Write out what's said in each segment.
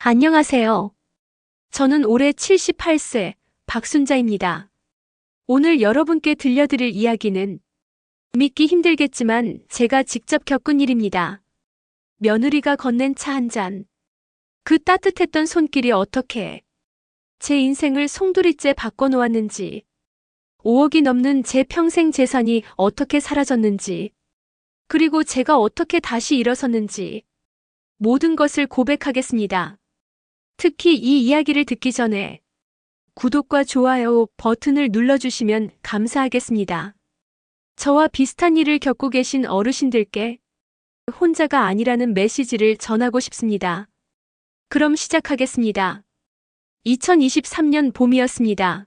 안녕하세요. 저는 올해 78세 박순자입니다. 오늘 여러분께 들려드릴 이야기는 믿기 힘들겠지만 제가 직접 겪은 일입니다. 며느리가 건넨 차 한 잔. 그 따뜻했던 손길이 어떻게 제 인생을 송두리째 바꿔놓았는지, 5억이 넘는 제 평생 재산이 어떻게 사라졌는지, 그리고 제가 어떻게 다시 일어섰는지 모든 것을 고백하겠습니다. 특히 이 이야기를 듣기 전에 구독과 좋아요 버튼을 눌러주시면 감사하겠습니다. 저와 비슷한 일을 겪고 계신 어르신들께 혼자가 아니라는 메시지를 전하고 싶습니다. 그럼 시작하겠습니다. 2023년 봄이었습니다.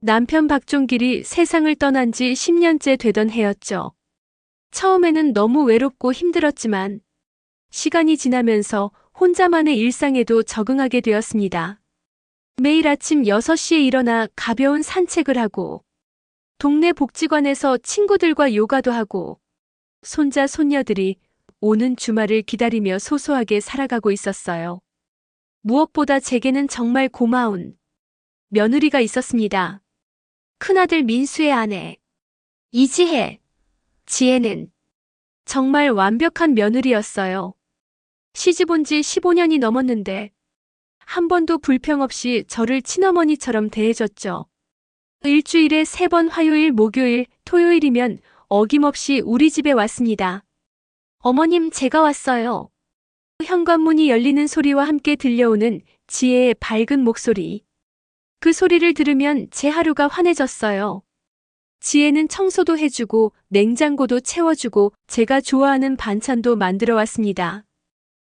남편 박종길이 세상을 떠난 지 10년째 되던 해였죠. 처음에는 너무 외롭고 힘들었지만 시간이 지나면서 혼자만의 일상에도 적응하게 되었습니다. 매일 아침 6시에 일어나 가벼운 산책을 하고 동네 복지관에서 친구들과 요가도 하고 손자 손녀들이 오는 주말을 기다리며 소소하게 살아가고 있었어요. 무엇보다 제게는 정말 고마운 며느리가 있었습니다. 큰아들 민수의 아내 이지혜. 지혜는 정말 완벽한 며느리였어요. 시집 온 지 15년이 넘었는데 한 번도 불평 없이 저를 친어머니처럼 대해줬죠. 일주일에 3번 화요일, 목요일, 토요일이면 어김없이 우리 집에 왔습니다. 어머님, 제가 왔어요. 현관문이 열리는 소리와 함께 들려오는 지혜의 밝은 목소리. 그 소리를 들으면 제 하루가 환해졌어요. 지혜는 청소도 해주고 냉장고도 채워주고 제가 좋아하는 반찬도 만들어 왔습니다.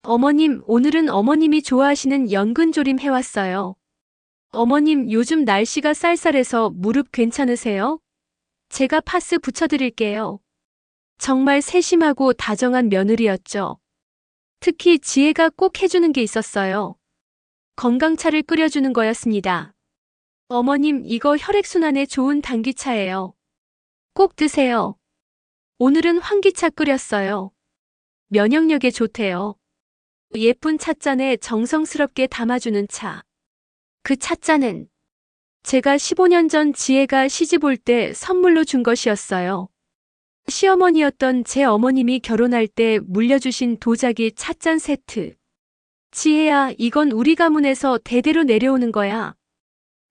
어머님, 오늘은 어머님이 좋아하시는 연근조림 해왔어요. 어머님, 요즘 날씨가 쌀쌀해서 무릎 괜찮으세요? 제가 파스 붙여드릴게요. 정말 세심하고 다정한 며느리였죠. 특히 지혜가 꼭 해주는 게 있었어요. 건강차를 끓여주는 거였습니다. 어머님, 이거 혈액순환에 좋은 당귀차예요. 꼭 드세요. 오늘은 환기차 끓였어요. 면역력에 좋대요. 예쁜 찻잔에 정성스럽게 담아주는 차. 그 찻잔은 제가 15년 전 지혜가 시집 올 때 선물로 준 것이었어요. 시어머니였던 제 어머님이 결혼할 때 물려주신 도자기 찻잔 세트. 지혜야, 이건 우리 가문에서 대대로 내려오는 거야.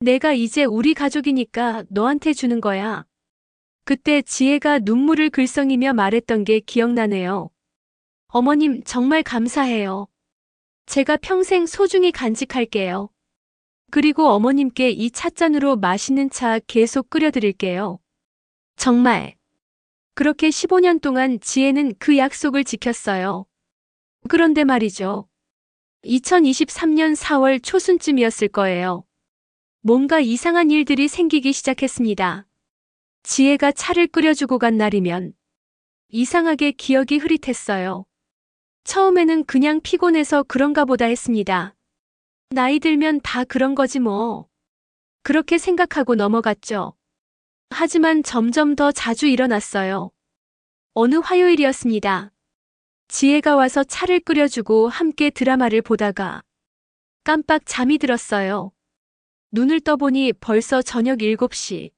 내가 이제 우리 가족이니까 너한테 주는 거야. 그때 지혜가 눈물을 글썽이며 말했던 게 기억나네요. 어머님, 정말 감사해요. 제가 평생 소중히 간직할게요. 그리고 어머님께 이 찻잔으로 맛있는 차 계속 끓여드릴게요. 정말. 그렇게 15년 동안 지혜는 그 약속을 지켰어요. 그런데 말이죠. 2023년 4월 초순쯤이었을 거예요. 뭔가 이상한 일들이 생기기 시작했습니다. 지혜가 차를 끓여주고 간 날이면 이상하게 기억이 흐릿했어요. 처음에는 그냥 피곤해서 그런가 보다 했습니다. 나이 들면 다 그런 거지 뭐. 그렇게 생각하고 넘어갔죠. 하지만 점점 더 자주 일어났어요. 어느 화요일이었습니다. 지혜가 와서 차를 끓여주고 함께 드라마를 보다가 깜빡 잠이 들었어요. 눈을 떠보니 벌써 저녁 7시.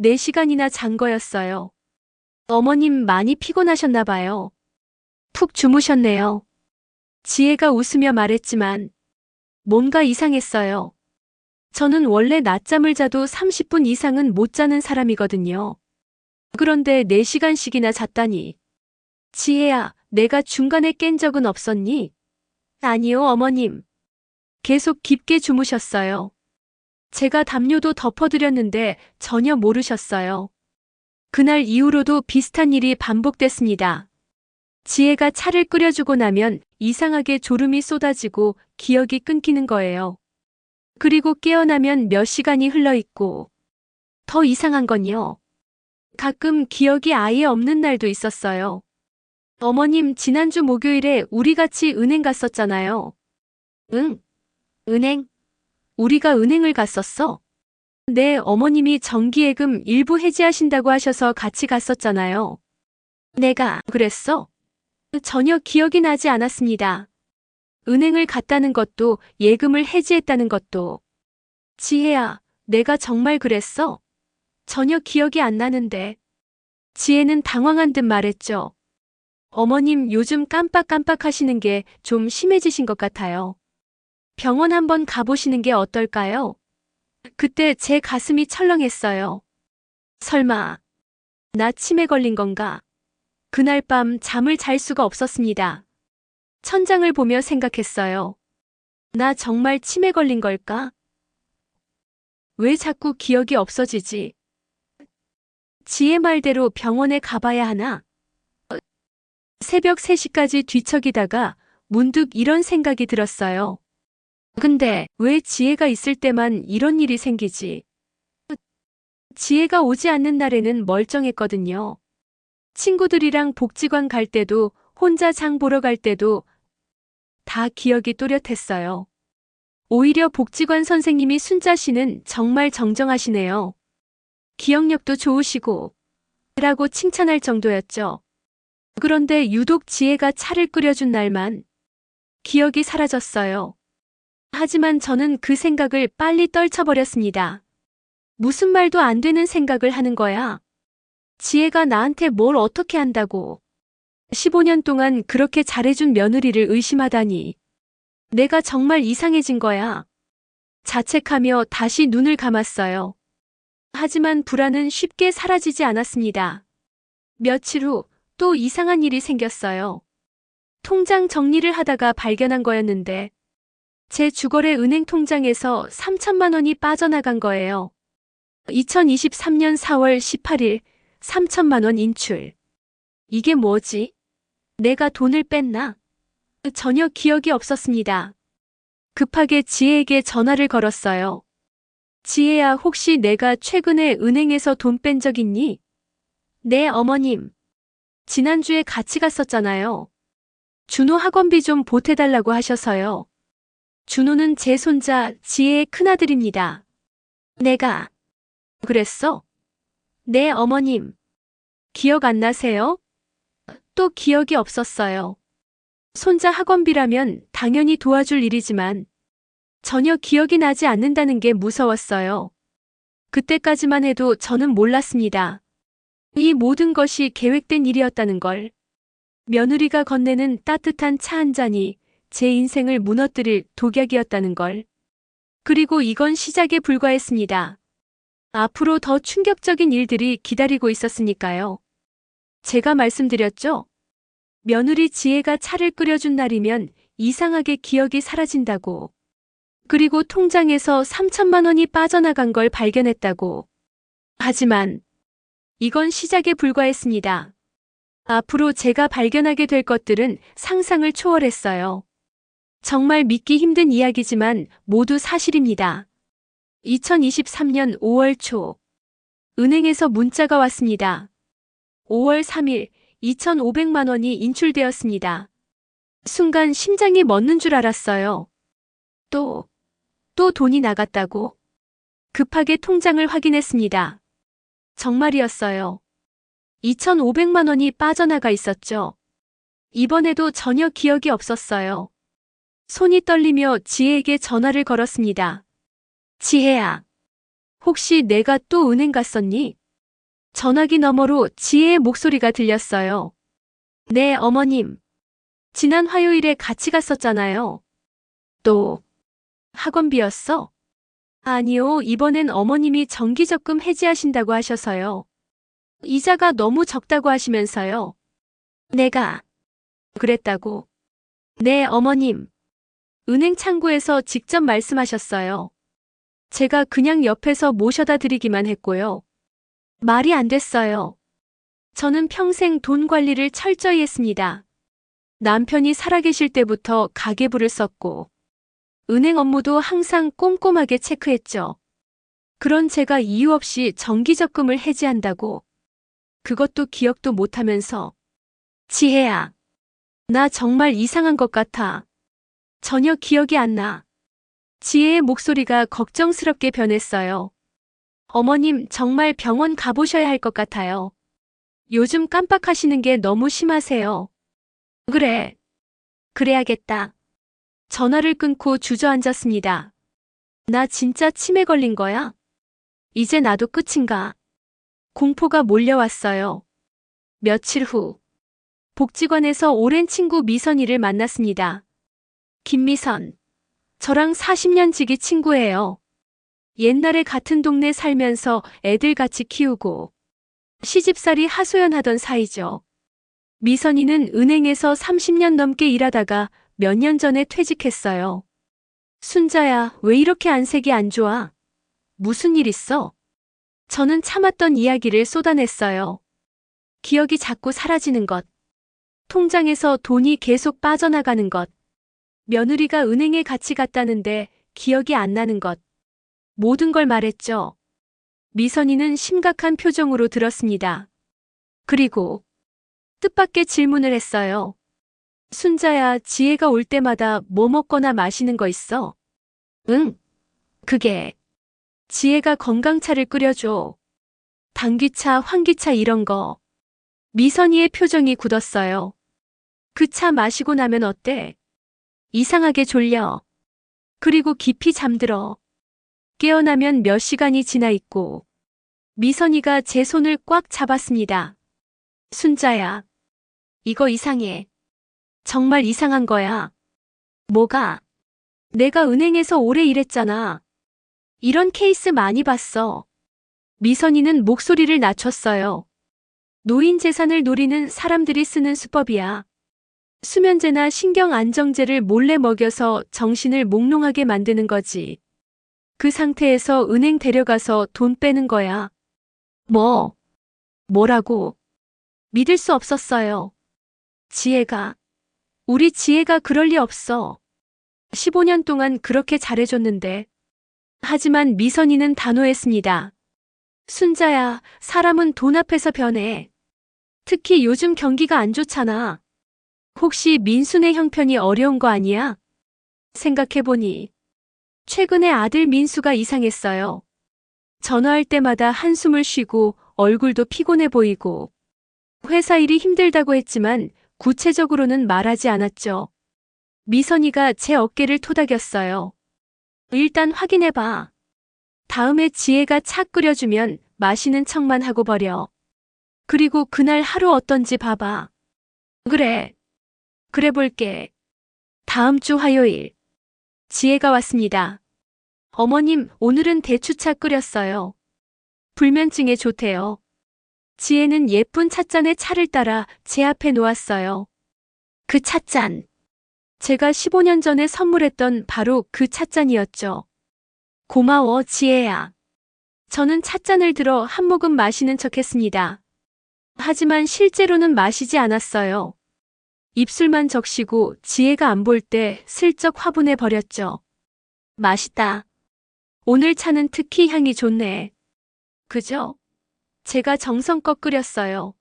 4시간이나 잔 거였어요. 어머님 많이 피곤하셨나 봐요. 푹 주무셨네요. 지혜가 웃으며 말했지만 뭔가 이상했어요. 저는 원래 낮잠을 자도 30분 이상은 못 자는 사람이거든요. 그런데 4시간씩이나 잤다니. 지혜야, 내가 중간에 깬 적은 없었니? 아니요, 어머님. 계속 깊게 주무셨어요. 제가 담요도 덮어드렸는데 전혀 모르셨어요. 그날 이후로도 비슷한 일이 반복됐습니다. 지혜가 차를 끓여주고 나면 이상하게 졸음이 쏟아지고 기억이 끊기는 거예요. 그리고 깨어나면 몇 시간이 흘러있고 더 이상한 건요. 가끔 기억이 아예 없는 날도 있었어요. 어머님, 지난주 목요일에 우리 같이 은행 갔었잖아요. 응? 은행? 우리가 은행을 갔었어? 네, 어머님이 정기예금 일부 해지하신다고 하셔서 같이 갔었잖아요. 내가 그랬어? 전혀 기억이 나지 않았습니다. 은행을 갔다는 것도 예금을 해지했다는 것도. 지혜야, 내가 정말 그랬어? 전혀 기억이 안 나는데. 지혜는 당황한 듯 말했죠. 어머님 요즘 깜빡깜빡 하시는 게 좀 심해지신 것 같아요. 병원 한번 가보시는 게 어떨까요? 그때 제 가슴이 철렁했어요. 설마, 나 치매 걸린 건가? 그날 밤 잠을 잘 수가 없었습니다. 천장을 보며 생각했어요. 나 정말 치매 걸린 걸까? 왜 자꾸 기억이 없어지지? 지혜 말대로 병원에 가봐야 하나? 새벽 3시까지 뒤척이다가 문득 이런 생각이 들었어요. 근데 왜 지혜가 있을 때만 이런 일이 생기지? 지혜가 오지 않는 날에는 멀쩡했거든요. 친구들이랑 복지관 갈 때도, 혼자 장 보러 갈 때도 다 기억이 또렷했어요. 오히려 복지관 선생님이 순자 씨는 정말 정정하시네요. 기억력도 좋으시고 라고 칭찬할 정도였죠. 그런데 유독 지혜가 차를 끓여준 날만 기억이 사라졌어요. 하지만 저는 그 생각을 빨리 떨쳐버렸습니다. 무슨 말도 안 되는 생각을 하는 거야. 지혜가 나한테 뭘 어떻게 한다고. 15년 동안 그렇게 잘해준 며느리를 의심하다니. 내가 정말 이상해진 거야. 자책하며 다시 눈을 감았어요. 하지만 불안은 쉽게 사라지지 않았습니다. 며칠 후 또 이상한 일이 생겼어요. 통장 정리를 하다가 발견한 거였는데 제 주거래 은행 통장에서 3천만 원이 빠져나간 거예요. 2023년 4월 18일 3천만 원 인출. 이게 뭐지? 내가 돈을 뺐나? 전혀 기억이 없었습니다. 급하게 지혜에게 전화를 걸었어요. 지혜야, 혹시 내가 최근에 은행에서 돈 뺀 적 있니? 네, 어머님. 지난주에 같이 갔었잖아요. 준호 학원비 좀 보태달라고 하셔서요. 준호는 제 손자 지혜의 큰아들입니다. 내가 그랬어? 네, 어머님. 기억 안 나세요? 또 기억이 없었어요. 손자 학원비라면 당연히 도와줄 일이지만 전혀 기억이 나지 않는다는 게 무서웠어요. 그때까지만 해도 저는 몰랐습니다. 이 모든 것이 계획된 일이었다는 걸. 며느리가 건네는 따뜻한 차 한 잔이 제 인생을 무너뜨릴 독약이었다는 걸. 그리고 이건 시작에 불과했습니다. 앞으로 더 충격적인 일들이 기다리고 있었으니까요. 제가 말씀드렸죠? 며느리 지혜가 차를 끓여준 날이면 이상하게 기억이 사라진다고. 그리고 통장에서 3천만 원이 빠져나간 걸 발견했다고. 하지만 이건 시작에 불과했습니다. 앞으로 제가 발견하게 될 것들은 상상을 초월했어요. 정말 믿기 힘든 이야기지만 모두 사실입니다. 2023년 5월 초 은행에서 문자가 왔습니다. 5월 3일 2,500만 원이 인출되었습니다. 순간 심장이 멎는 줄 알았어요. 또 돈이 나갔다고. 급하게 통장을 확인했습니다. 정말이었어요. 2,500만 원이 빠져나가 있었죠. 이번에도 전혀 기억이 없었어요. 손이 떨리며 지혜에게 전화를 걸었습니다. 지혜야, 혹시 내가 또 은행 갔었니? 전화기 너머로 지혜의 목소리가 들렸어요. 네, 어머님. 지난 화요일에 같이 갔었잖아요. 또 학원비였어? 아니요, 이번엔 어머님이 정기적금 해지하신다고 하셔서요. 이자가 너무 적다고 하시면서요. 내가 그랬다고. 네, 어머님. 은행 창구에서 직접 말씀하셨어요. 제가 그냥 옆에서 모셔다 드리기만 했고요. 말이 안 됐어요. 저는 평생 돈 관리를 철저히 했습니다. 남편이 살아계실 때부터 가계부를 썼고 은행 업무도 항상 꼼꼼하게 체크했죠. 그런 제가 이유 없이 정기적금을 해지한다고. 그것도 기억도 못하면서. 지혜야, 나 정말 이상한 것 같아. 전혀 기억이 안 나. 지혜의 목소리가 걱정스럽게 변했어요. 어머님, 정말 병원 가보셔야 할 것 같아요. 요즘 깜빡하시는 게 너무 심하세요. 그래. 그래야겠다. 전화를 끊고 주저앉았습니다. 나 진짜 치매 걸린 거야? 이제 나도 끝인가? 공포가 몰려왔어요. 며칠 후, 복지관에서 오랜 친구 미선이를 만났습니다. 김미선. 저랑 40년 지기 친구예요. 옛날에 같은 동네 살면서 애들 같이 키우고 시집살이 하소연하던 사이죠. 미선이는 은행에서 30년 넘게 일하다가 몇 년 전에 퇴직했어요. 순자야, 왜 이렇게 안색이 안 좋아? 무슨 일 있어? 저는 참았던 이야기를 쏟아냈어요. 기억이 자꾸 사라지는 것. 통장에서 돈이 계속 빠져나가는 것. 며느리가 은행에 같이 갔다는데 기억이 안 나는 것. 모든 걸 말했죠. 미선이는 심각한 표정으로 들었습니다. 그리고 뜻밖의 질문을 했어요. 순자야, 지혜가 올 때마다 뭐 먹거나 마시는 거 있어? 응, 그게 지혜가 건강차를 끓여줘. 당귀차, 황귀차 이런 거. 미선이의 표정이 굳었어요. 그 차 마시고 나면 어때? 이상하게 졸려. 그리고 깊이 잠들어. 깨어나면 몇 시간이 지나 있고. 미선이가 제 손을 꽉 잡았습니다. 순자야, 이거 이상해. 정말 이상한 거야. 뭐가? 내가 은행에서 오래 일했잖아. 이런 케이스 많이 봤어. 미선이는 목소리를 낮췄어요. 노인 재산을 노리는 사람들이 쓰는 수법이야. 수면제나 신경안정제를 몰래 먹여서 정신을 몽롱하게 만드는 거지. 그 상태에서 은행 데려가서 돈 빼는 거야. 뭐라고? 믿을 수 없었어요. 우리 지혜가 그럴 리 없어. 15년 동안 그렇게 잘해줬는데. 하지만 미선이는 단호했습니다. 순자야, 사람은 돈 앞에서 변해. 특히 요즘 경기가 안 좋잖아. 혹시 민수네 형편이 어려운 거 아니야? 생각해보니 최근에 아들 민수가 이상했어요. 전화할 때마다 한숨을 쉬고 얼굴도 피곤해 보이고 회사 일이 힘들다고 했지만 구체적으로는 말하지 않았죠. 미선이가 제 어깨를 토닥였어요. 일단 확인해봐. 다음에 지혜가 차 끓여주면 마시는 척만 하고 버려. 그리고 그날 하루 어떤지 봐봐. 그래 볼게. 다음 주 화요일. 지혜가 왔습니다. 어머님, 오늘은 대추차 끓였어요. 불면증에 좋대요. 지혜는 예쁜 찻잔에 차를 따라 제 앞에 놓았어요. 그 찻잔. 제가 15년 전에 선물했던 바로 그 찻잔이었죠. 고마워, 지혜야. 저는 찻잔을 들어 한 모금 마시는 척 했습니다. 하지만 실제로는 마시지 않았어요. 입술만 적시고 지혜가 안 볼 때 슬쩍 화분해 버렸죠. 맛있다. 오늘 차는 특히 향이 좋네. 그죠? 제가 정성껏 끓였어요.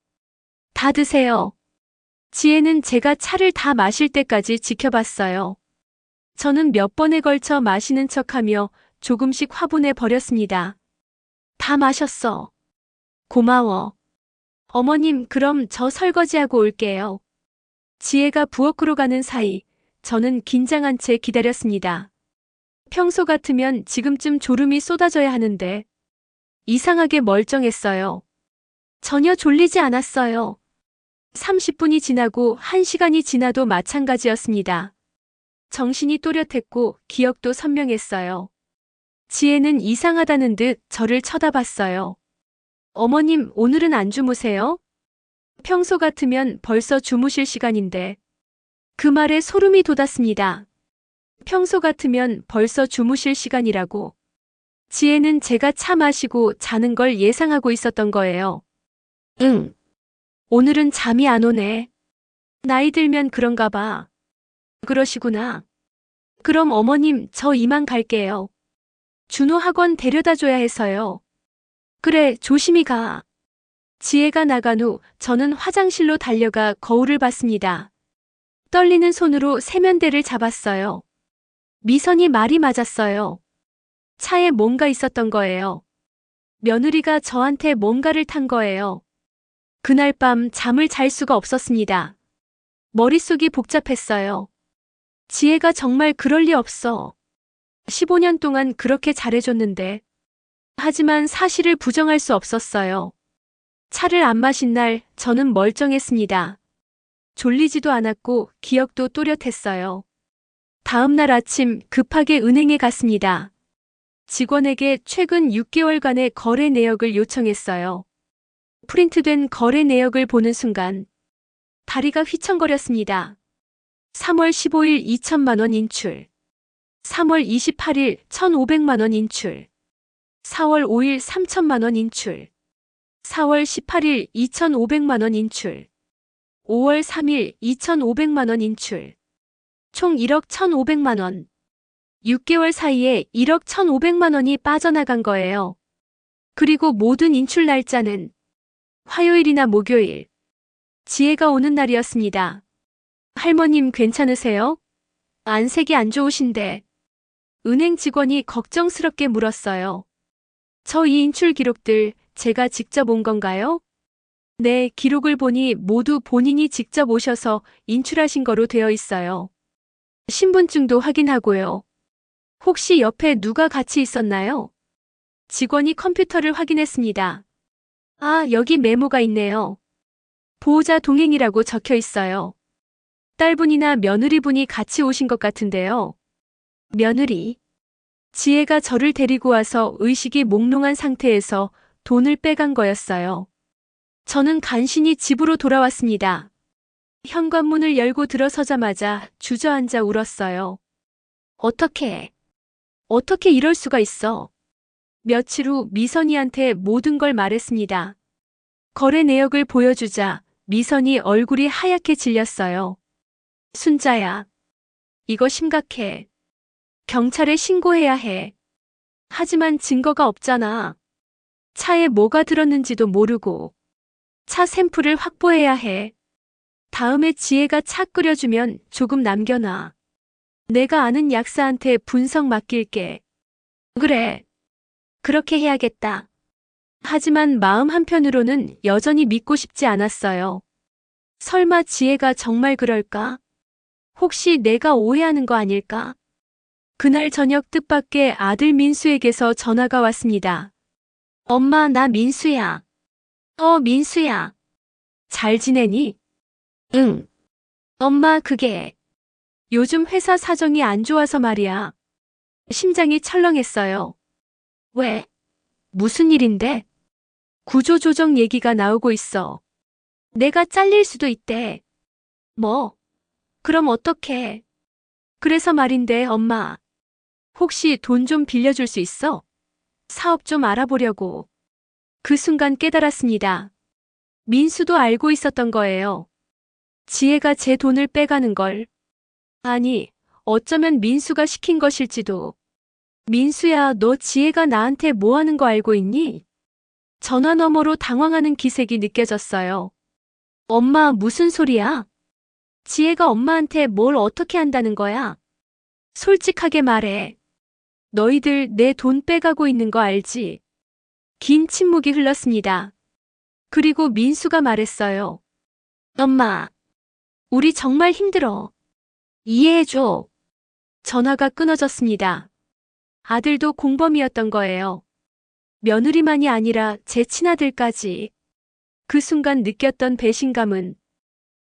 다 드세요. 지혜는 제가 차를 다 마실 때까지 지켜봤어요. 저는 몇 번에 걸쳐 마시는 척하며 조금씩 화분해 버렸습니다. 다 마셨어. 고마워. 어머님, 그럼 저 설거지하고 올게요. 지혜가 부엌으로 가는 사이 저는 긴장한 채 기다렸습니다. 평소 같으면 지금쯤 졸음이 쏟아져야 하는데 이상하게 멀쩡했어요. 전혀 졸리지 않았어요. 30분이 지나고 1시간이 지나도 마찬가지였습니다. 정신이 또렷했고 기억도 선명했어요. 지혜는 이상하다는 듯 저를 쳐다봤어요. 어머님, 오늘은 안 주무세요? 평소 같으면 벌써 주무실 시간인데. 그 말에 소름이 돋았습니다. 평소 같으면 벌써 주무실 시간이라고. 지혜는 제가 차 마시고 자는 걸 예상하고 있었던 거예요. 응. 오늘은 잠이 안 오네. 나이 들면 그런가 봐. 그러시구나. 그럼 어머님, 저 이만 갈게요. 준호 학원 데려다 줘야 해서요. 그래, 조심히 가. 지혜가 나간 후 저는 화장실로 달려가 거울을 봤습니다. 떨리는 손으로 세면대를 잡았어요. 미선이 말이 맞았어요. 차에 뭔가 있었던 거예요. 며느리가 저한테 뭔가를 탄 거예요. 그날 밤 잠을 잘 수가 없었습니다. 머릿속이 복잡했어요. 지혜가 정말 그럴 리 없어. 15년 동안 그렇게 잘해줬는데. 하지만 사실을 부정할 수 없었어요. 차를 안 마신 날 저는 멀쩡했습니다. 졸리지도 않았고 기억도 또렷했어요. 다음 날 아침 급하게 은행에 갔습니다. 직원에게 최근 6개월간의 거래 내역을 요청했어요. 프린트된 거래 내역을 보는 순간 다리가 휘청거렸습니다. 3월 15일 2천만 원 인출, 3월 28일 1,500만 원 인출, 4월 5일 3천만 원 인출, 4월 18일 2,500만 원 인출, 5월 3일 2,500만 원 인출, 총 1억 1,500만 원. 6개월 사이에 1억 1,500만 원이 빠져나간 거예요. 그리고 모든 인출 날짜는 화요일이나 목요일, 지혜가 오는 날이었습니다. 할머님 괜찮으세요? 안색이 안 좋으신데. 은행 직원이 걱정스럽게 물었어요. 저 이 인출 기록들 제가 직접 온 건가요? 네, 기록을 보니 모두 본인이 직접 오셔서 인출하신 거로 되어 있어요. 신분증도 확인하고요. 혹시 옆에 누가 같이 있었나요? 직원이 컴퓨터를 확인했습니다. 아, 여기 메모가 있네요. 보호자 동행이라고 적혀 있어요. 딸분이나 며느리분이 같이 오신 것 같은데요. 며느리. 지혜가 저를 데리고 와서 의식이 몽롱한 상태에서 돈을 빼간 거였어요. 저는 간신히 집으로 돌아왔습니다. 현관문을 열고 들어서자마자 주저앉아 울었어요. 어떻게 이럴 수가 있어? 며칠 후 미선이한테 모든 걸 말했습니다. 거래 내역을 보여주자 미선이 얼굴이 하얗게 질렸어요. 순자야, 이거 심각해. 경찰에 신고해야 해. 하지만 증거가 없잖아. 차에 뭐가 들었는지도 모르고. 차 샘플을 확보해야 해. 다음에 지혜가 차 끓여주면 조금 남겨놔. 내가 아는 약사한테 분석 맡길게. 그래. 그렇게 해야겠다. 하지만 마음 한편으로는 여전히 믿고 싶지 않았어요. 설마 지혜가 정말 그럴까? 혹시 내가 오해하는 거 아닐까? 그날 저녁 뜻밖의 아들 민수에게서 전화가 왔습니다. 엄마, 나 민수야. 민수야. 잘 지내니? 응. 엄마, 그게 요즘 회사 사정이 안 좋아서 말이야. 심장이 철렁했어요. 왜? 무슨 일인데? 구조조정 얘기가 나오고 있어. 내가 잘릴 수도 있대. 뭐? 그럼 어떡해? 그래서 말인데, 엄마. 혹시 돈 좀 빌려줄 수 있어? 사업 좀 알아보려고. 그 순간 깨달았습니다. 민수도 알고 있었던 거예요. 지혜가 제 돈을 빼가는 걸. 아니, 어쩌면 민수가 시킨 것일지도. 민수야, 너 지혜가 나한테 뭐 하는 거 알고 있니? 전화 너머로 당황하는 기색이 느껴졌어요. 엄마, 무슨 소리야? 지혜가 엄마한테 뭘 어떻게 한다는 거야? 솔직하게 말해. 너희들 내 돈 빼가고 있는 거 알지? 긴 침묵이 흘렀습니다. 그리고 민수가 말했어요. 엄마, 우리 정말 힘들어. 이해해줘. 전화가 끊어졌습니다. 아들도 공범이었던 거예요. 며느리만이 아니라 제 친아들까지. 그 순간 느꼈던 배신감은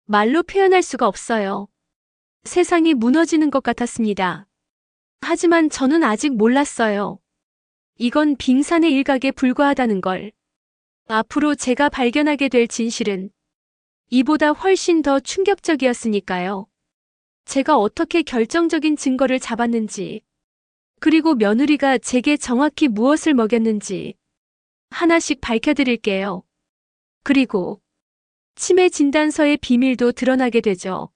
말로 표현할 수가 없어요. 세상이 무너지는 것 같았습니다. 하지만 저는 아직 몰랐어요. 이건 빙산의 일각에 불과하다는 걸. 앞으로 제가 발견하게 될 진실은 이보다 훨씬 더 충격적이었으니까요. 제가 어떻게 결정적인 증거를 잡았는지, 그리고 며느리가 제게 정확히 무엇을 먹였는지 하나씩 밝혀드릴게요. 그리고 치매 진단서의 비밀도 드러나게 되죠.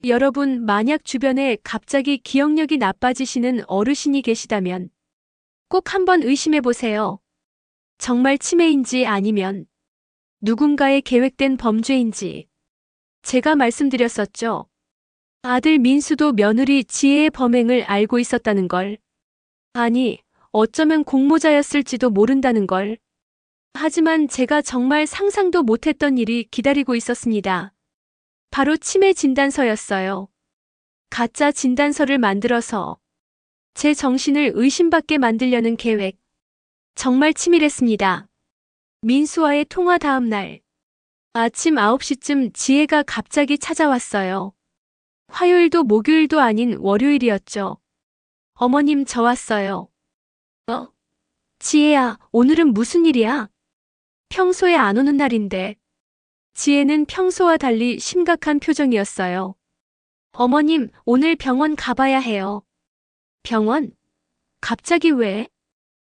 여러분, 만약 주변에 갑자기 기억력이 나빠지시는 어르신이 계시다면 꼭 한번 의심해 보세요. 정말 치매인지 아니면 누군가의 계획된 범죄인지. 제가 말씀드렸었죠. 아들 민수도 며느리 지혜의 범행을 알고 있었다는 걸. 아니, 어쩌면 공모자였을지도 모른다는 걸. 하지만 제가 정말 상상도 못했던 일이 기다리고 있었습니다. 바로 치매 진단서였어요. 가짜 진단서를 만들어서 제 정신을 의심받게 만들려는 계획. 정말 치밀했습니다. 민수와의 통화 다음 날 아침 9시쯤 지혜가 갑자기 찾아왔어요. 화요일도 목요일도 아닌 월요일이었죠. 어머님, 저 왔어요. 지혜야, 오늘은 무슨 일이야? 평소에 안 오는 날인데. 지혜는 평소와 달리 심각한 표정이었어요. 어머님, 오늘 병원 가봐야 해요. 병원? 갑자기 왜?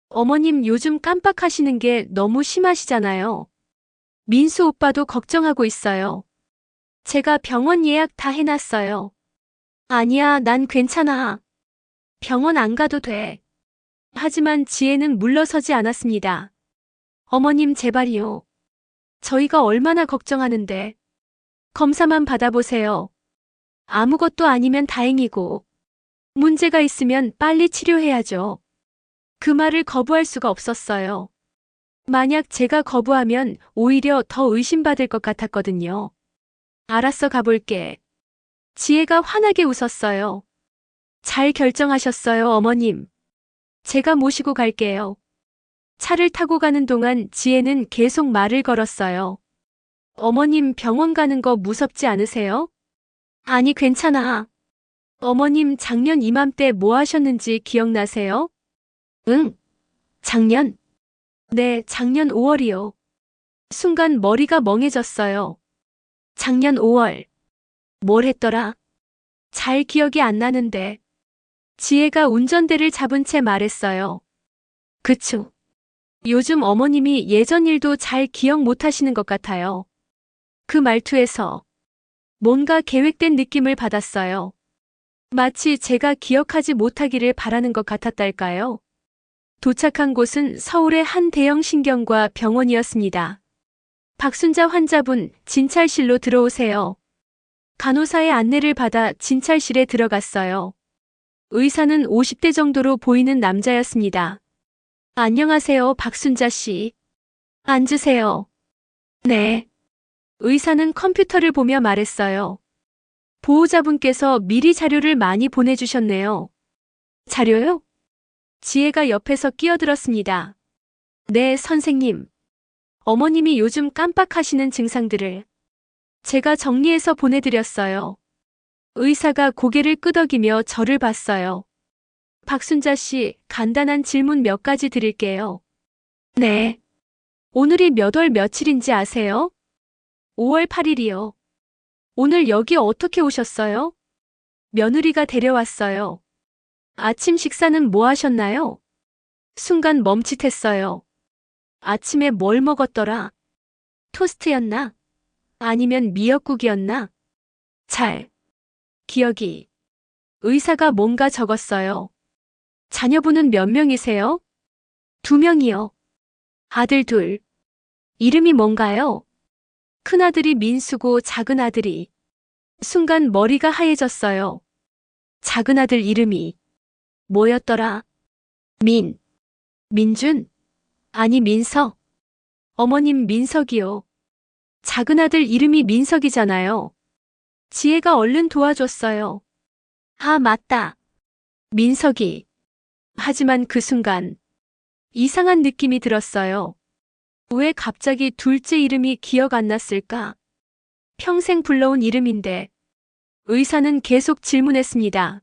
어머님, 요즘 깜빡하시는 게 너무 심하시잖아요. 민수 오빠도 걱정하고 있어요. 제가 병원 예약 다 해놨어요. 아니야, 난 괜찮아. 병원 안 가도 돼. 하지만 지혜는 물러서지 않았습니다. 어머님, 제발이요. 저희가 얼마나 걱정하는데. 검사만 받아보세요. 아무것도 아니면 다행이고, 문제가 있으면 빨리 치료해야죠. 그 말을 거부할 수가 없었어요. 만약 제가 거부하면 오히려 더 의심받을 것 같았거든요. 알았어, 가볼게. 지혜가 환하게 웃었어요. 잘 결정하셨어요, 어머님. 제가 모시고 갈게요. 차를 타고 가는 동안 지혜는 계속 말을 걸었어요. 어머님, 병원 가는 거 무섭지 않으세요? 아니, 괜찮아. 어머님, 작년 이맘때 뭐 하셨는지 기억나세요? 응, 작년? 네, 작년 5월이요. 순간 머리가 멍해졌어요. 작년 5월. 뭘 했더라? 잘 기억이 안 나는데. 지혜가 운전대를 잡은 채 말했어요. 그쵸. 요즘 어머님이 예전 일도 잘 기억 못 하시는 것 같아요. 그 말투에서 뭔가 계획된 느낌을 받았어요. 마치 제가 기억하지 못하기를 바라는 것 같았달까요? 도착한 곳은 서울의 한 대형 신경과 병원이었습니다. 박순자 환자분, 진찰실로 들어오세요. 간호사의 안내를 받아 진찰실에 들어갔어요. 의사는 50대 정도로 보이는 남자였습니다. 안녕하세요, 박순자 씨. 앉으세요. 네. 의사는 컴퓨터를 보며 말했어요. 보호자분께서 미리 자료를 많이 보내주셨네요. 자료요? 지혜가 옆에서 끼어들었습니다. 네, 선생님. 어머님이 요즘 깜빡하시는 증상들을 제가 정리해서 보내드렸어요. 의사가 고개를 끄덕이며 저를 봤어요. 박순자 씨, 간단한 질문 몇 가지 드릴게요. 네. 오늘이 몇 월 며칠인지 아세요? 5월 8일이요. 오늘 여기 어떻게 오셨어요? 며느리가 데려왔어요. 아침 식사는 뭐 하셨나요? 순간 멈칫했어요. 아침에 뭘 먹었더라? 토스트였나? 아니면 미역국이었나? 잘 기억이. 의사가 뭔가 적었어요. 자녀분은 몇 명이세요? 2명이요. 아들 둘. 이름이 뭔가요? 큰아들이 민수고 작은아들이. 순간 머리가 하얘졌어요. 작은아들 이름이 뭐였더라? 민준? 아니, 민석. 어머님, 민석이요. 작은아들 이름이 민석이잖아요. 지혜가 얼른 도와줬어요. 아, 맞다. 민석이. 하지만 그 순간 이상한 느낌이 들었어요. 왜 갑자기 둘째 이름이 기억 안 났을까? 평생 불러온 이름인데. 의사는 계속 질문했습니다.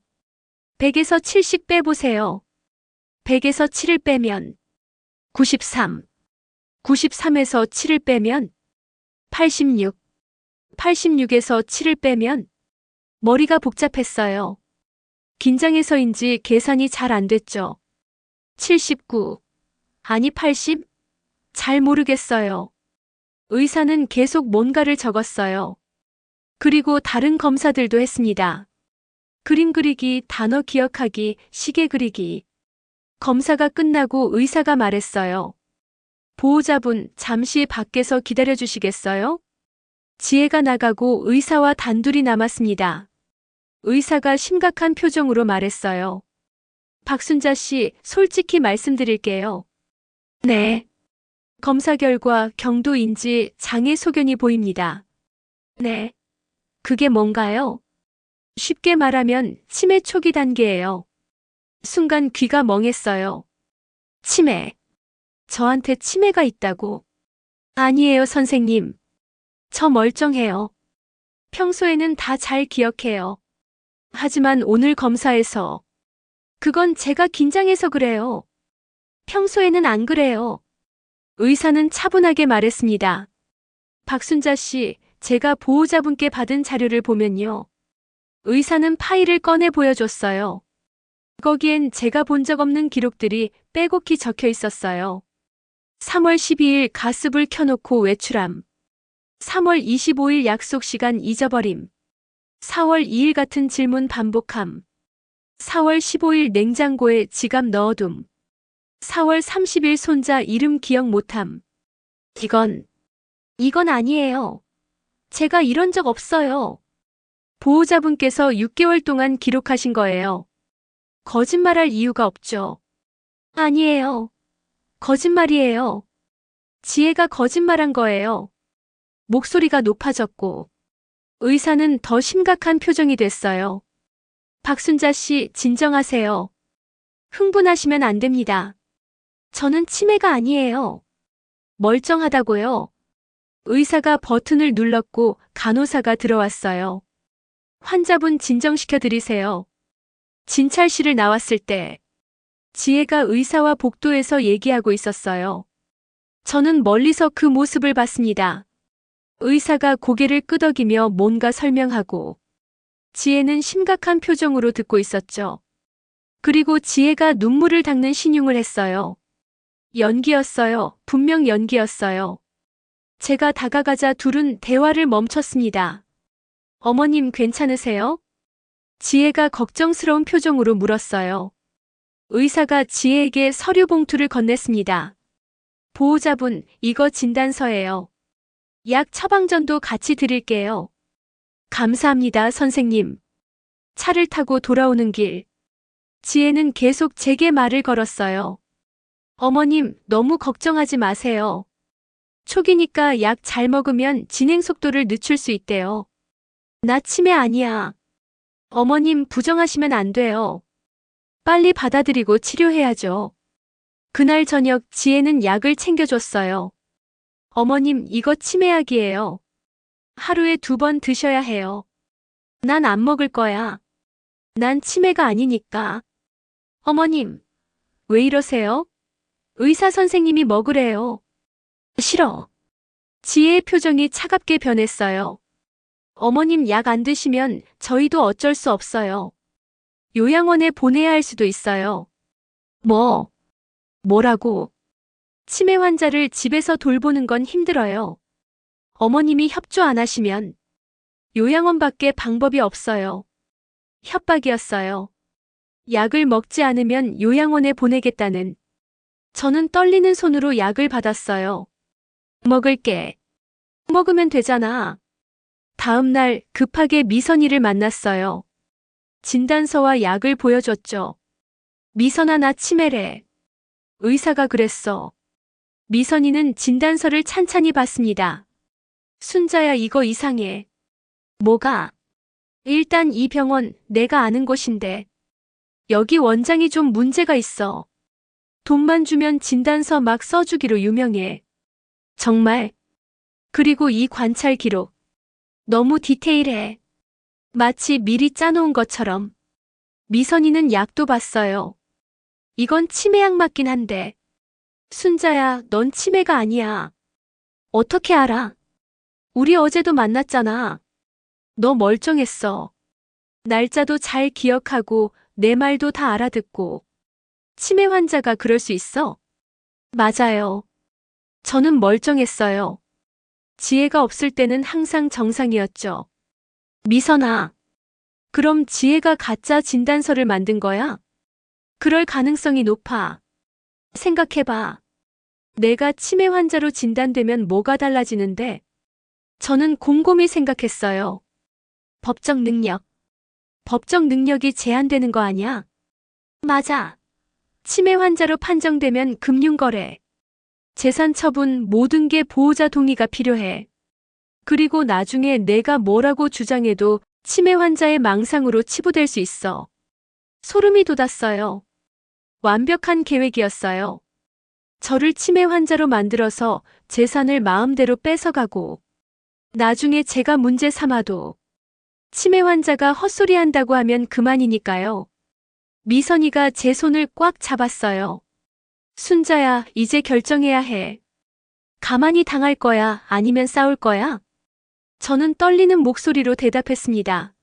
100에서 70 빼보세요. 100에서 7을 빼면 93. 93에서 7을 빼면 86. 86에서 7을 빼면 머리가 복잡했어요. 긴장해서인지 계산이 잘 안 됐죠. 79. 아니 80? 잘 모르겠어요. 의사는 계속 뭔가를 적었어요. 그리고 다른 검사들도 했습니다. 그림 그리기, 단어 기억하기, 시계 그리기. 검사가 끝나고 의사가 말했어요. 보호자분, 잠시 밖에서 기다려주시겠어요? 지혜가 나가고 의사와 단둘이 남았습니다. 의사가 심각한 표정으로 말했어요. 박순자 씨, 솔직히 말씀드릴게요. 네. 검사 결과 경도인지 장애 소견이 보입니다. 네. 그게 뭔가요? 쉽게 말하면 치매 초기 단계예요. 순간 귀가 멍했어요. 치매. 저한테 치매가 있다고. 아니에요, 선생님. 저 멀쩡해요. 평소에는 다 잘 기억해요. 하지만 오늘 검사에서 그건 제가 긴장해서 그래요. 평소에는 안 그래요. 의사는 차분하게 말했습니다. 박순자 씨, 제가 보호자분께 받은 자료를 보면요. 의사는 파일을 꺼내 보여줬어요. 거기엔 제가 본 적 없는 기록들이 빼곡히 적혀 있었어요. 3월 12일 가스불 켜놓고 외출함. 3월 25일 약속 시간 잊어버림. 4월 2일 같은 질문 반복함. 4월 15일 냉장고에 지갑 넣어둠. 4월 30일 손자 이름 기억 못함. 이건 아니에요. 제가 이런 적 없어요. 보호자분께서 6개월 동안 기록하신 거예요. 거짓말할 이유가 없죠. 아니에요. 거짓말이에요. 지혜가 거짓말한 거예요. 목소리가 높아졌고 의사는 더 심각한 표정이 됐어요. 박순자 씨, 진정하세요. 흥분하시면 안 됩니다. 저는 치매가 아니에요. 멀쩡하다고요. 의사가 버튼을 눌렀고 간호사가 들어왔어요. 환자분 진정시켜 드리세요. 진찰실을 나왔을 때 지혜가 의사와 복도에서 얘기하고 있었어요. 저는 멀리서 그 모습을 봤습니다. 의사가 고개를 끄덕이며 뭔가 설명하고 지혜는 심각한 표정으로 듣고 있었죠. 그리고 지혜가 눈물을 닦는 신용을 했어요. 연기였어요. 분명 연기였어요. 제가 다가가자 둘은 대화를 멈췄습니다. 어머님 괜찮으세요? 지혜가 걱정스러운 표정으로 물었어요. 의사가 지혜에게 서류 봉투를 건넸습니다. 보호자분, 이거 진단서예요. 약 처방전도 같이 드릴게요. 감사합니다, 선생님. 차를 타고 돌아오는 길. 지혜는 계속 제게 말을 걸었어요. 어머님, 너무 걱정하지 마세요. 초기니까 약 잘 먹으면 진행 속도를 늦출 수 있대요. 나 치매 아니야. 어머님 부정하시면 안 돼요. 빨리 받아들이고 치료해야죠. 그날 저녁 지혜는 약을 챙겨줬어요. 어머님, 이거 치매약이에요. 하루에 2번 드셔야 해요. 난 안 먹을 거야. 난 치매가 아니니까. 어머님, 왜 이러세요? 의사 선생님이 먹으래요. 싫어. 지혜의 표정이 차갑게 변했어요. 어머님 약 안 드시면 저희도 어쩔 수 없어요. 요양원에 보내야 할 수도 있어요. 뭐라고? 치매 환자를 집에서 돌보는 건 힘들어요. 어머님이 협조 안 하시면 요양원밖에 방법이 없어요. 협박이었어요. 약을 먹지 않으면 요양원에 보내겠다는. 저는 떨리는 손으로 약을 받았어요. 먹을게. 먹으면 되잖아. 다음 날 급하게 미선이를 만났어요. 진단서와 약을 보여줬죠. 미선아, 나 치매래. 의사가 그랬어. 미선이는 진단서를 찬찬히 봤습니다. 순자야, 이거 이상해. 뭐가? 일단 이 병원 내가 아는 곳인데 여기 원장이 좀 문제가 있어. 돈만 주면 진단서 막 써주기로 유명해. 정말? 그리고 이 관찰 기록. 너무 디테일해. 마치 미리 짜놓은 것처럼. 미선이는 약도 봤어요. 이건 치매약 맞긴 한데. 순자야, 넌 치매가 아니야. 어떻게 알아? 우리 어제도 만났잖아. 너 멀쩡했어. 날짜도 잘 기억하고 내 말도 다 알아듣고. 치매 환자가 그럴 수 있어? 맞아요. 저는 멀쩡했어요. 지혜가 없을 때는 항상 정상이었죠. 미선아, 그럼 지혜가 가짜 진단서를 만든 거야? 그럴 가능성이 높아. 생각해봐. 내가 치매 환자로 진단되면 뭐가 달라지는데? 저는 곰곰이 생각했어요. 법적 능력. 법적 능력이 제한되는 거 아니야? 맞아. 치매 환자로 판정되면 금융거래, 재산 처분 모든 게 보호자 동의가 필요해. 그리고 나중에 내가 뭐라고 주장해도 치매 환자의 망상으로 치부될 수 있어. 소름이 돋았어요. 완벽한 계획이었어요. 저를 치매 환자로 만들어서 재산을 마음대로 뺏어가고 나중에 제가 문제 삼아도 치매 환자가 헛소리한다고 하면 그만이니까요. 미선이가 제 손을 꽉 잡았어요. 순자야, 이제 결정해야 해. 가만히 당할 거야, 아니면 싸울 거야? 저는 떨리는 목소리로 대답했습니다.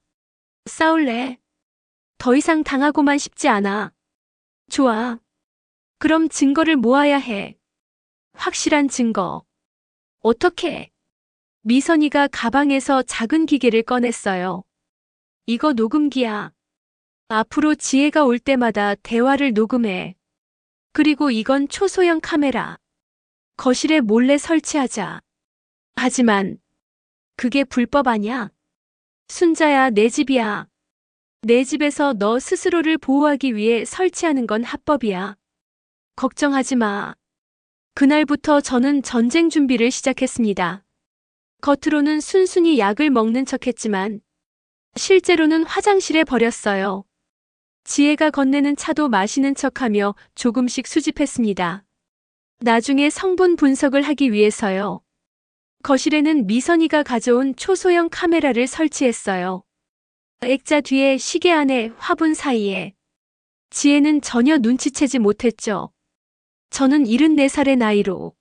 싸울래. 더 이상 당하고만 싶지 않아. 좋아. 그럼 증거를 모아야 해. 확실한 증거. 어떻게? 미선이가 가방에서 작은 기계를 꺼냈어요. 이거 녹음기야. 앞으로 지혜가 올 때마다 대화를 녹음해. 그리고 이건 초소형 카메라. 거실에 몰래 설치하자. 하지만 그게 불법 아냐? 순자야, 내 집이야. 내 집에서 너 스스로를 보호하기 위해 설치하는 건 합법이야. 걱정하지 마. 그날부터 저는 전쟁 준비를 시작했습니다. 겉으로는 순순히 약을 먹는 척했지만 실제로는 화장실에 버렸어요. 지혜가 건네는 차도 마시는 척하며 조금씩 수집했습니다. 나중에 성분 분석을 하기 위해서요. 거실에는 미선이가 가져온 초소형 카메라를 설치했어요. 액자 뒤에 시계 안에 화분 사이에. 지혜는 전혀 눈치채지 못했죠. 저는 74살의 나이로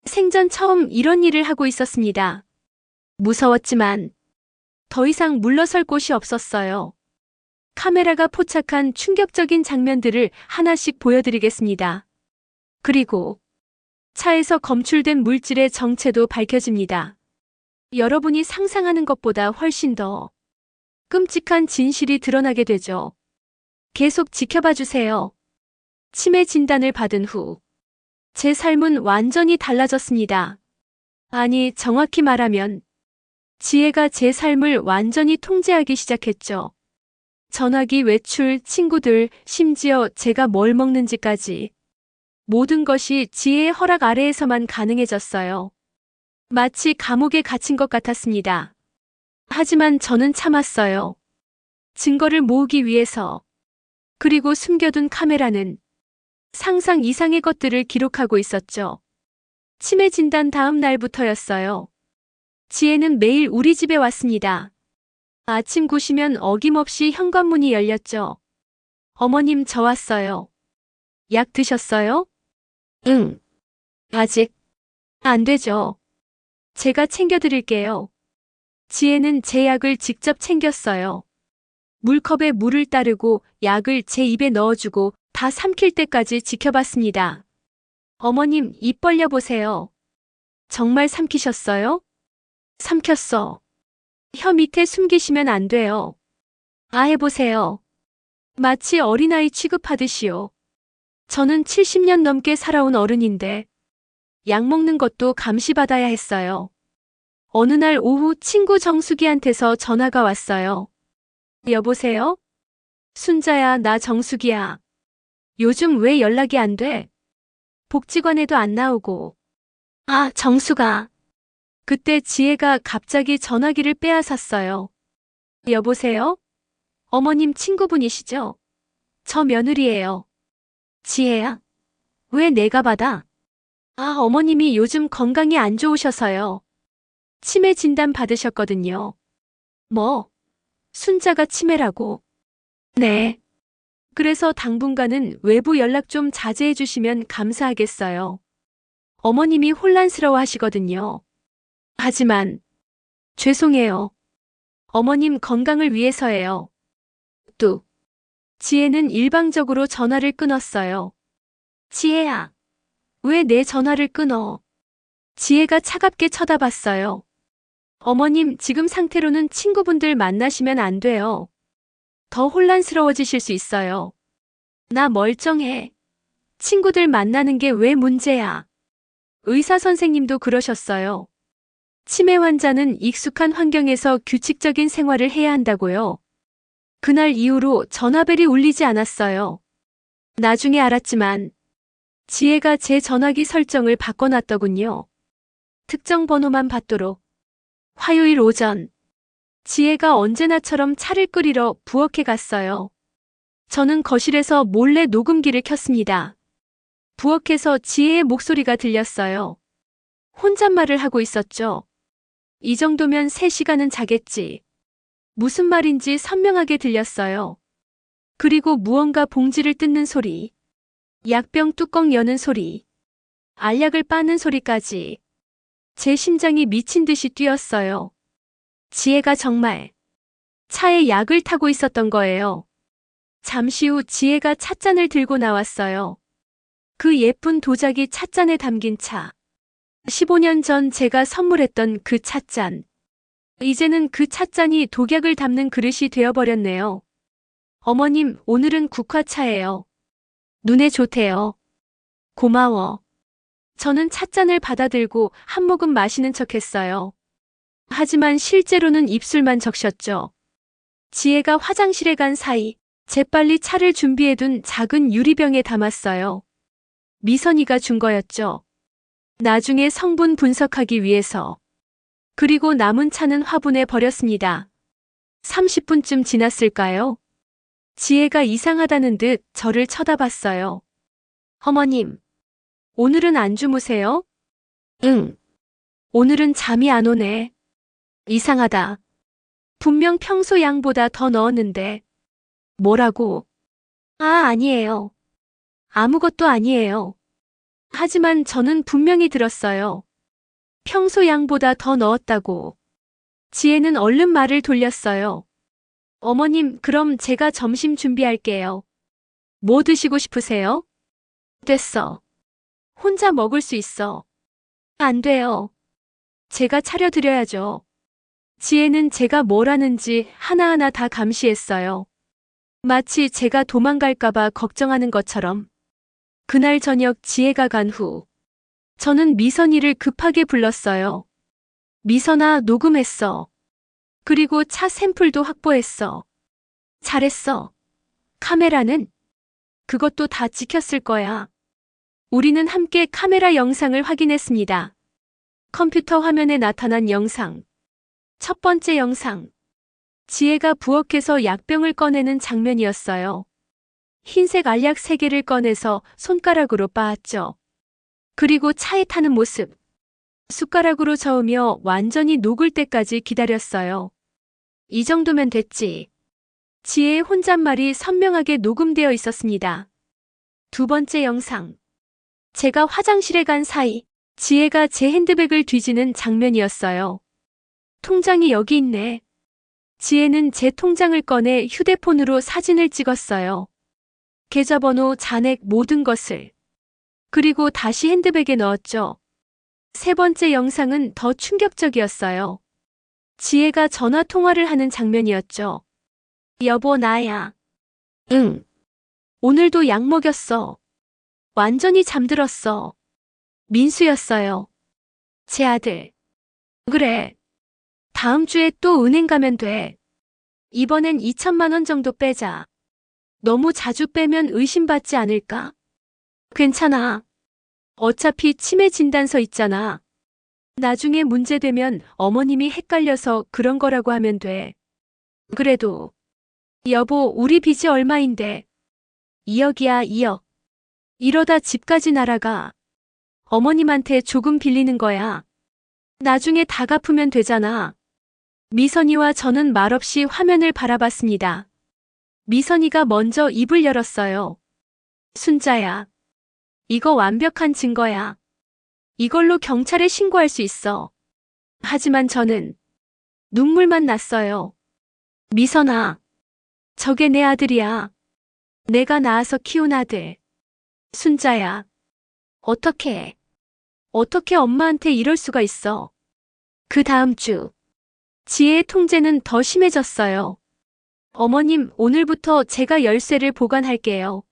생전 처음 이런 일을 하고 있었습니다. 무서웠지만 더 이상 물러설 곳이 없었어요. 카메라가 포착한 충격적인 장면들을 하나씩 보여드리겠습니다. 그리고 차에서 검출된 물질의 정체도 밝혀집니다. 여러분이 상상하는 것보다 훨씬 더 끔찍한 진실이 드러나게 되죠. 계속 지켜봐 주세요. 치매 진단을 받은 후 제 삶은 완전히 달라졌습니다. 아니, 정확히 말하면 지혜가 제 삶을 완전히 통제하기 시작했죠. 전화기, 외출, 친구들, 심지어 제가 뭘 먹는지까지. 모든 것이 지혜의 허락 아래에서만 가능해졌어요. 마치 감옥에 갇힌 것 같았습니다. 하지만 저는 참았어요. 증거를 모으기 위해서. 그리고 숨겨둔 카메라는 상상 이상의 것들을 기록하고 있었죠. 치매 진단 다음 날부터였어요. 지혜는 매일 우리 집에 왔습니다. 아침 9시면 어김없이 현관문이 열렸죠. 어머님, 저 왔어요. 약 드셨어요? 응. 아직 안 되죠. 제가 챙겨드릴게요. 지혜는 제 약을 직접 챙겼어요. 물컵에 물을 따르고 약을 제 입에 넣어주고 다 삼킬 때까지 지켜봤습니다. 어머님, 입 벌려 보세요. 정말 삼키셨어요? 삼켰어. 혀 밑에 숨기시면 안 돼요. 아, 해보세요. 마치 어린아이 취급하듯이요. 저는 70년 넘게 살아온 어른인데 약 먹는 것도 감시받아야 했어요. 어느 날 오후 친구 정수기한테서 전화가 왔어요. 여보세요? 순자야, 나 정수기야. 요즘 왜 연락이 안 돼? 복지관에도 안 나오고. 아, 정수가. 그때 지혜가 갑자기 전화기를 빼앗았어요. 여보세요? 어머님 친구분이시죠? 저 며느리예요. 지혜야? 왜 내가 받아? 아, 어머님이 요즘 건강이 안 좋으셔서요. 치매 진단 받으셨거든요. 뭐? 순자가 치매라고? 네. 그래서 당분간은 외부 연락 좀 자제해 주시면 감사하겠어요. 어머님이 혼란스러워 하시거든요. 하지만 죄송해요. 어머님 건강을 위해서예요. 뚝. 지혜는 일방적으로 전화를 끊었어요. 지혜야, 왜 내 전화를 끊어? 지혜가 차갑게 쳐다봤어요. 어머님, 지금 상태로는 친구분들 만나시면 안 돼요. 더 혼란스러워지실 수 있어요. 나 멀쩡해. 친구들 만나는 게 왜 문제야? 의사 선생님도 그러셨어요. 치매 환자는 익숙한 환경에서 규칙적인 생활을 해야 한다고요. 그날 이후로 전화벨이 울리지 않았어요. 나중에 알았지만 지혜가 제 전화기 설정을 바꿔놨더군요. 특정 번호만 받도록. 화요일 오전 지혜가 언제나처럼 차를 끓이러 부엌에 갔어요. 저는 거실에서 몰래 녹음기를 켰습니다. 부엌에서 지혜의 목소리가 들렸어요. 혼잣말을 하고 있었죠. 이 정도면 3시간은 자겠지. 무슨 말인지 선명하게 들렸어요. 그리고 무언가 봉지를 뜯는 소리, 약병 뚜껑 여는 소리, 알약을 빠는 소리까지. 제 심장이 미친 듯이 뛰었어요. 지혜가 정말 차에 약을 타고 있었던 거예요. 잠시 후 지혜가 찻잔을 들고 나왔어요. 그 예쁜 도자기 찻잔에 담긴 차. 15년 전 제가 선물했던 그 찻잔. 이제는 그 찻잔이 독약을 담는 그릇이 되어버렸네요. 어머님, 오늘은 국화차예요. 눈에 좋대요. 고마워. 저는 찻잔을 받아들고 한 모금 마시는 척했어요. 하지만 실제로는 입술만 적셨죠. 지혜가 화장실에 간 사이 재빨리 차를 준비해둔 작은 유리병에 담았어요. 미선이가 준 거였죠. 나중에 성분 분석하기 위해서. 그리고 남은 차는 화분에 버렸습니다. 30분쯤 지났을까요? 지혜가 이상하다는 듯 저를 쳐다봤어요. 어머님, 오늘은 안 주무세요? 응. 오늘은 잠이 안 오네. 이상하다. 분명 평소 양보다 더 넣었는데. 뭐라고? 아니에요. 아무것도 아니에요. 하지만 저는 분명히 들었어요. 평소 양보다 더 넣었다고. 지혜는 얼른 말을 돌렸어요. 어머님, 그럼 제가 점심 준비할게요. 뭐 드시고 싶으세요? 됐어. 혼자 먹을 수 있어. 안 돼요. 제가 차려드려야죠. 지혜는 제가 뭘 하는지 하나하나 다 감시했어요. 마치 제가 도망갈까봐 걱정하는 것처럼. 그날 저녁 지혜가 간 후, 저는 미선이를 급하게 불렀어요. 미선아, 녹음했어. 그리고 차 샘플도 확보했어. 잘했어. 카메라는? 그것도 다 찍혔을 거야. 우리는 함께 카메라 영상을 확인했습니다. 컴퓨터 화면에 나타난 영상. 첫 번째 영상. 지혜가 부엌에서 약병을 꺼내는 장면이었어요. 흰색 알약 3개를 꺼내서 손가락으로 빻았죠. 그리고 차에 타는 모습. 숟가락으로 저으며 완전히 녹을 때까지 기다렸어요. 이 정도면 됐지. 지혜의 혼잣말이 선명하게 녹음되어 있었습니다. 두 번째 영상. 제가 화장실에 간 사이 지혜가 제 핸드백을 뒤지는 장면이었어요. 통장이 여기 있네. 지혜는 제 통장을 꺼내 휴대폰으로 사진을 찍었어요. 계좌번호, 잔액 모든 것을. 그리고 다시 핸드백에 넣었죠. 세 번째 영상은 더 충격적이었어요. 지혜가 전화 통화를 하는 장면이었죠. 여보, 나야. 응. 오늘도 약 먹였어. 완전히 잠들었어. 민수였어요. 제 아들. 그래. 다음 주에 또 은행 가면 돼. 이번엔 2천만 원 정도 빼자. 너무 자주 빼면 의심받지 않을까? 괜찮아. 어차피 치매 진단서 있잖아. 나중에 문제되면 어머님이 헷갈려서 그런 거라고 하면 돼. 그래도. 여보, 우리 빚이 얼마인데? 2억이야, 2억. 이러다 집까지 날아가. 어머님한테 조금 빌리는 거야. 나중에 다 갚으면 되잖아. 미선이와 저는 말없이 화면을 바라봤습니다. 미선이가 먼저 입을 열었어요. 순자야. 이거 완벽한 증거야. 이걸로 경찰에 신고할 수 있어. 하지만 저는 눈물만 났어요. 미선아. 저게 내 아들이야. 내가 낳아서 키운 아들. 순자야. 어떻게 엄마한테 이럴 수가 있어. 그 다음 주. 지혜의 통제는 더 심해졌어요. 어머님, 오늘부터 제가 열쇠를 보관할게요.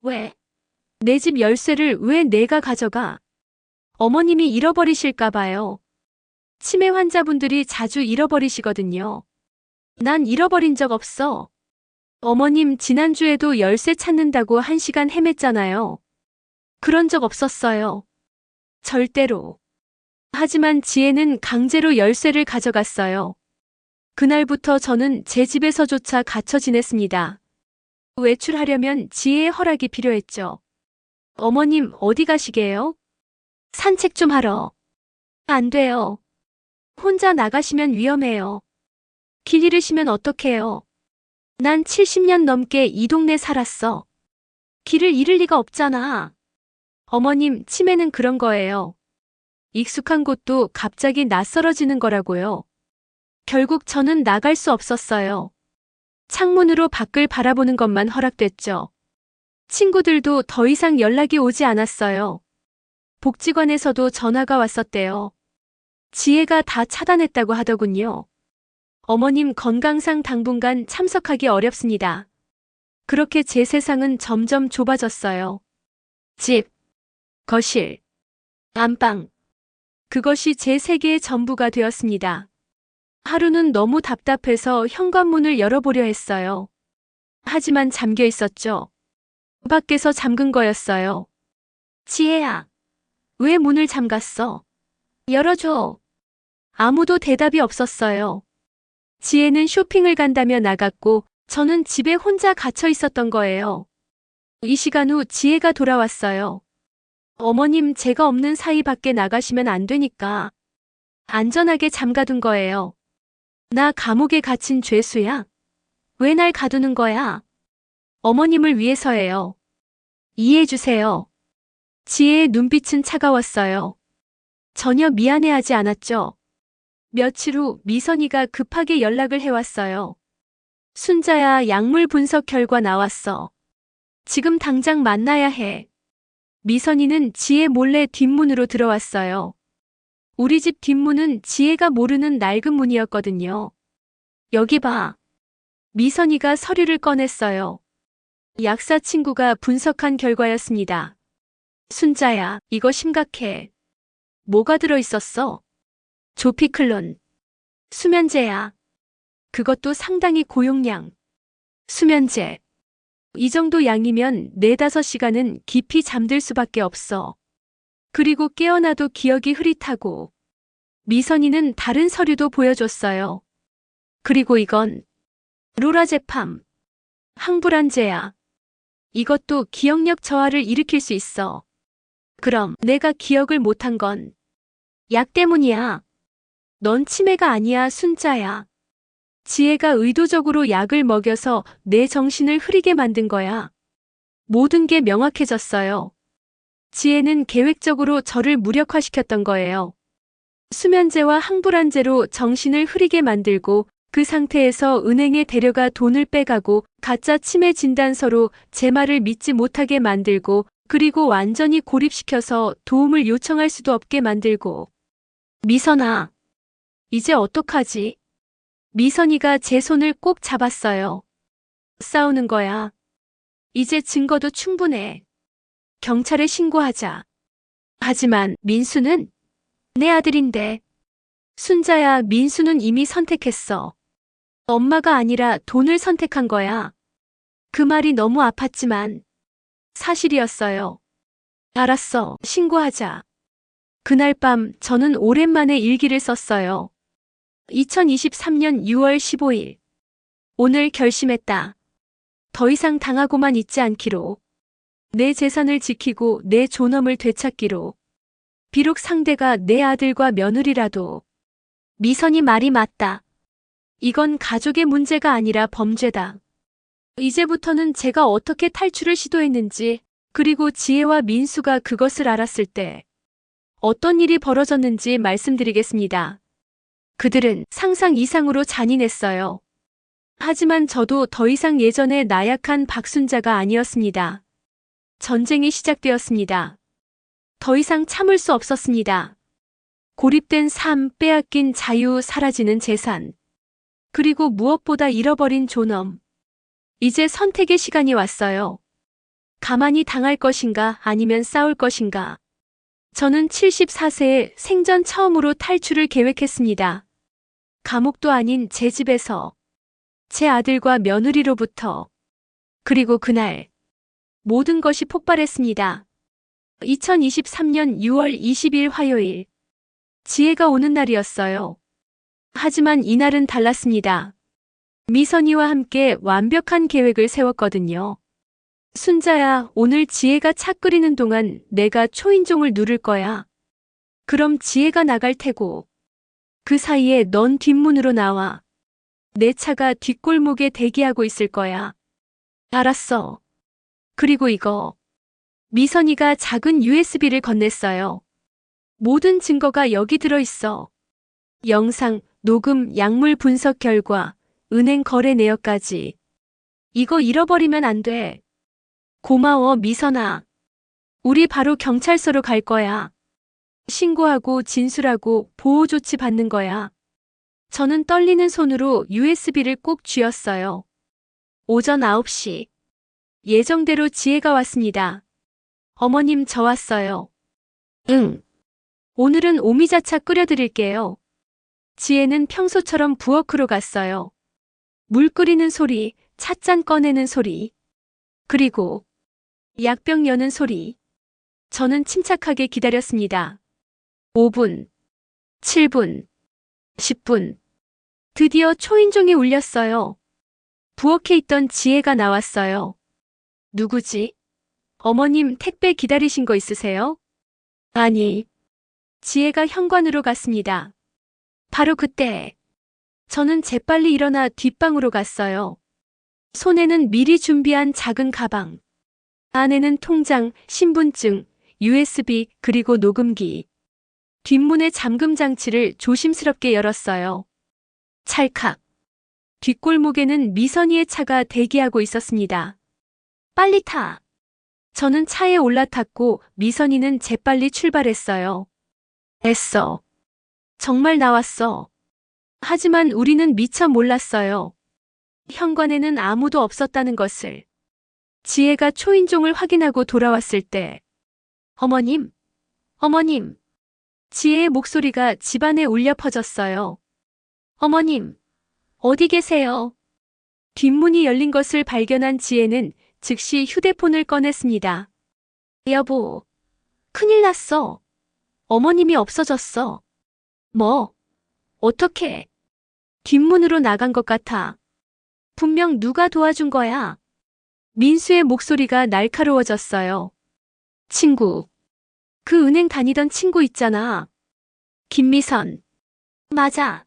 왜? 내 집 열쇠를 왜 내가 가져가? 어머님이 잃어버리실까 봐요. 치매 환자분들이 자주 잃어버리시거든요. 난 잃어버린 적 없어. 어머님, 지난주에도 열쇠 찾는다고 1시간 헤맸잖아요. 그런 적 없었어요. 절대로. 하지만 지혜는 강제로 열쇠를 가져갔어요. 그날부터 저는 제 집에서조차 갇혀 지냈습니다. 외출하려면 지혜의 허락이 필요했죠. 어머님, 어디 가시게요? 산책 좀 하러. 안 돼요. 혼자 나가시면 위험해요. 길 잃으시면 어떡해요? 난 70년 넘게 이 동네 살았어. 길을 잃을 리가 없잖아. 어머님, 치매는 그런 거예요. 익숙한 곳도 갑자기 낯설어지는 거라고요. 결국 저는 나갈 수 없었어요. 창문으로 밖을 바라보는 것만 허락됐죠. 친구들도 더 이상 연락이 오지 않았어요. 복지관에서도 전화가 왔었대요. 지혜가 다 차단했다고 하더군요. 어머님 건강상 당분간 참석하기 어렵습니다. 그렇게 제 세상은 점점 좁아졌어요. 집, 거실, 안방. 그것이 제 세계의 전부가 되었습니다. 하루는 너무 답답해서 현관문을 열어보려 했어요. 하지만 잠겨 있었죠. 밖에서 잠근 거였어요. 지혜야, 왜 문을 잠갔어? 열어줘. 아무도 대답이 없었어요. 지혜는 쇼핑을 간다며 나갔고 저는 집에 혼자 갇혀 있었던 거예요. 이 시간 후 지혜가 돌아왔어요. 어머님, 제가 없는 사이 밖에 나가시면 안 되니까. 안전하게 잠가둔 거예요. 나 감옥에 갇힌 죄수야? 왜 날 가두는 거야? 어머님을 위해서예요. 이해해주세요. 지혜의 눈빛은 차가웠어요. 전혀 미안해하지 않았죠. 며칠 후 미선이가 급하게 연락을 해왔어요. 순자야, 약물 분석 결과 나왔어. 지금 당장 만나야 해. 미선이는 지혜 몰래 뒷문으로 들어왔어요. 우리 집 뒷문은 지혜가 모르는 낡은 문이었거든요. 여기 봐. 미선이가 서류를 꺼냈어요. 약사 친구가 분석한 결과였습니다. 순자야, 이거 심각해. 뭐가 들어있었어? 조피클론. 수면제야. 그것도 상당히 고용량. 수면제. 이 정도 양이면 4~5시간은 깊이 잠들 수밖에 없어. 그리고 깨어나도 기억이 흐릿하고. 미선이는 다른 서류도 보여줬어요. 그리고 이건 로라제팜. 항불안제야. 이것도 기억력 저하를 일으킬 수 있어. 그럼 내가 기억을 못한 건 약 때문이야. 넌 치매가 아니야, 순자야. 지혜가 의도적으로 약을 먹여서 내 정신을 흐리게 만든 거야. 모든 게 명확해졌어요. 지혜는 계획적으로 저를 무력화시켰던 거예요. 수면제와 항불안제로 정신을 흐리게 만들고 그 상태에서 은행에 데려가 돈을 빼가고 가짜 치매 진단서로 제 말을 믿지 못하게 만들고 그리고 완전히 고립시켜서 도움을 요청할 수도 없게 만들고. 미선아, 이제 어떡하지? 미선이가 제 손을 꼭 잡았어요. 싸우는 거야. 이제 증거도 충분해. 경찰에 신고하자. 하지만 민수는 내 아들인데. 순자야, 민수는 이미 선택했어. 엄마가 아니라 돈을 선택한 거야. 그 말이 너무 아팠지만 사실이었어요. 알았어, 신고하자. 그날 밤 저는 오랜만에 일기를 썼어요. 2023년 6월 15일. 오늘 결심했다. 더 이상 당하고만 있지 않기로. 내 재산을 지키고 내 존엄을 되찾기로. 비록 상대가 내 아들과 며느리라도. 미선이 말이 맞다. 이건 가족의 문제가 아니라 범죄다. 이제부터는 제가 어떻게 탈출을 시도했는지, 그리고 지혜와 민수가 그것을 알았을 때 어떤 일이 벌어졌는지 말씀드리겠습니다. 그들은 상상 이상으로 잔인했어요. 하지만 저도 더 이상 예전의 나약한 박순자가 아니었습니다. 전쟁이 시작되었습니다. 더 이상 참을 수 없었습니다. 고립된 삶, 빼앗긴 자유, 사라지는 재산. 그리고 무엇보다 잃어버린 존엄. 이제 선택의 시간이 왔어요. 가만히 당할 것인가 아니면 싸울 것인가. 저는 74세에 생전 처음으로 탈출을 계획했습니다. 감옥도 아닌 제 집에서. 제 아들과 며느리로부터. 그리고 그날 모든 것이 폭발했습니다. 2023년 6월 20일 화요일. 지혜가 오는 날이었어요. 하지만 이날은 달랐습니다. 미선이와 함께 완벽한 계획을 세웠거든요. 순자야, 오늘 지혜가 차 끓이는 동안 내가 초인종을 누를 거야. 그럼 지혜가 나갈 테고, 그 사이에 넌 뒷문으로 나와. 내 차가 뒷골목에 대기하고 있을 거야. 알았어. 그리고 이거. 미선이가 작은 USB를 건넸어요. 모든 증거가 여기 들어있어. 영상, 녹음, 약물 분석 결과, 은행 거래 내역까지. 이거 잃어버리면 안 돼. 고마워, 미선아. 우리 바로 경찰서로 갈 거야. 신고하고 진술하고 보호 조치 받는 거야. 저는 떨리는 손으로 USB를 꼭 쥐었어요. 오전 9시. 예정대로 지혜가 왔습니다. 어머님, 저 왔어요. 응. 오늘은 오미자차 끓여드릴게요. 지혜는 평소처럼 부엌으로 갔어요. 물 끓이는 소리, 찻잔 꺼내는 소리, 그리고 약병 여는 소리. 저는 침착하게 기다렸습니다. 5분, 7분, 10분. 드디어 초인종이 울렸어요. 부엌에 있던 지혜가 나왔어요. 누구지? 어머님, 택배 기다리신 거 있으세요? 아니. 지혜가 현관으로 갔습니다. 바로 그때 저는 재빨리 일어나 뒷방으로 갔어요. 손에는 미리 준비한 작은 가방. 안에는 통장, 신분증, USB, 그리고 녹음기. 뒷문의 잠금 장치를 조심스럽게 열었어요. 찰칵. 뒷골목에는 미선이의 차가 대기하고 있었습니다. 빨리 타. 저는 차에 올라탔고 미선이는 재빨리 출발했어요. 애써. 정말 나왔어. 하지만 우리는 미처 몰랐어요. 현관에는 아무도 없었다는 것을. 지혜가 초인종을 확인하고 돌아왔을 때, 어머님, 어머님. 지혜의 목소리가 집안에 울려 퍼졌어요. 어머님, 어디 계세요? 뒷문이 열린 것을 발견한 지혜는 즉시 휴대폰을 꺼냈습니다. 여보, 큰일 났어. 어머님이 없어졌어. 뭐? 어떻게? 뒷문으로 나간 것 같아. 분명 누가 도와준 거야. 민수의 목소리가 날카로워졌어요. 친구. 그 은행 다니던 친구 있잖아. 김미선. 맞아.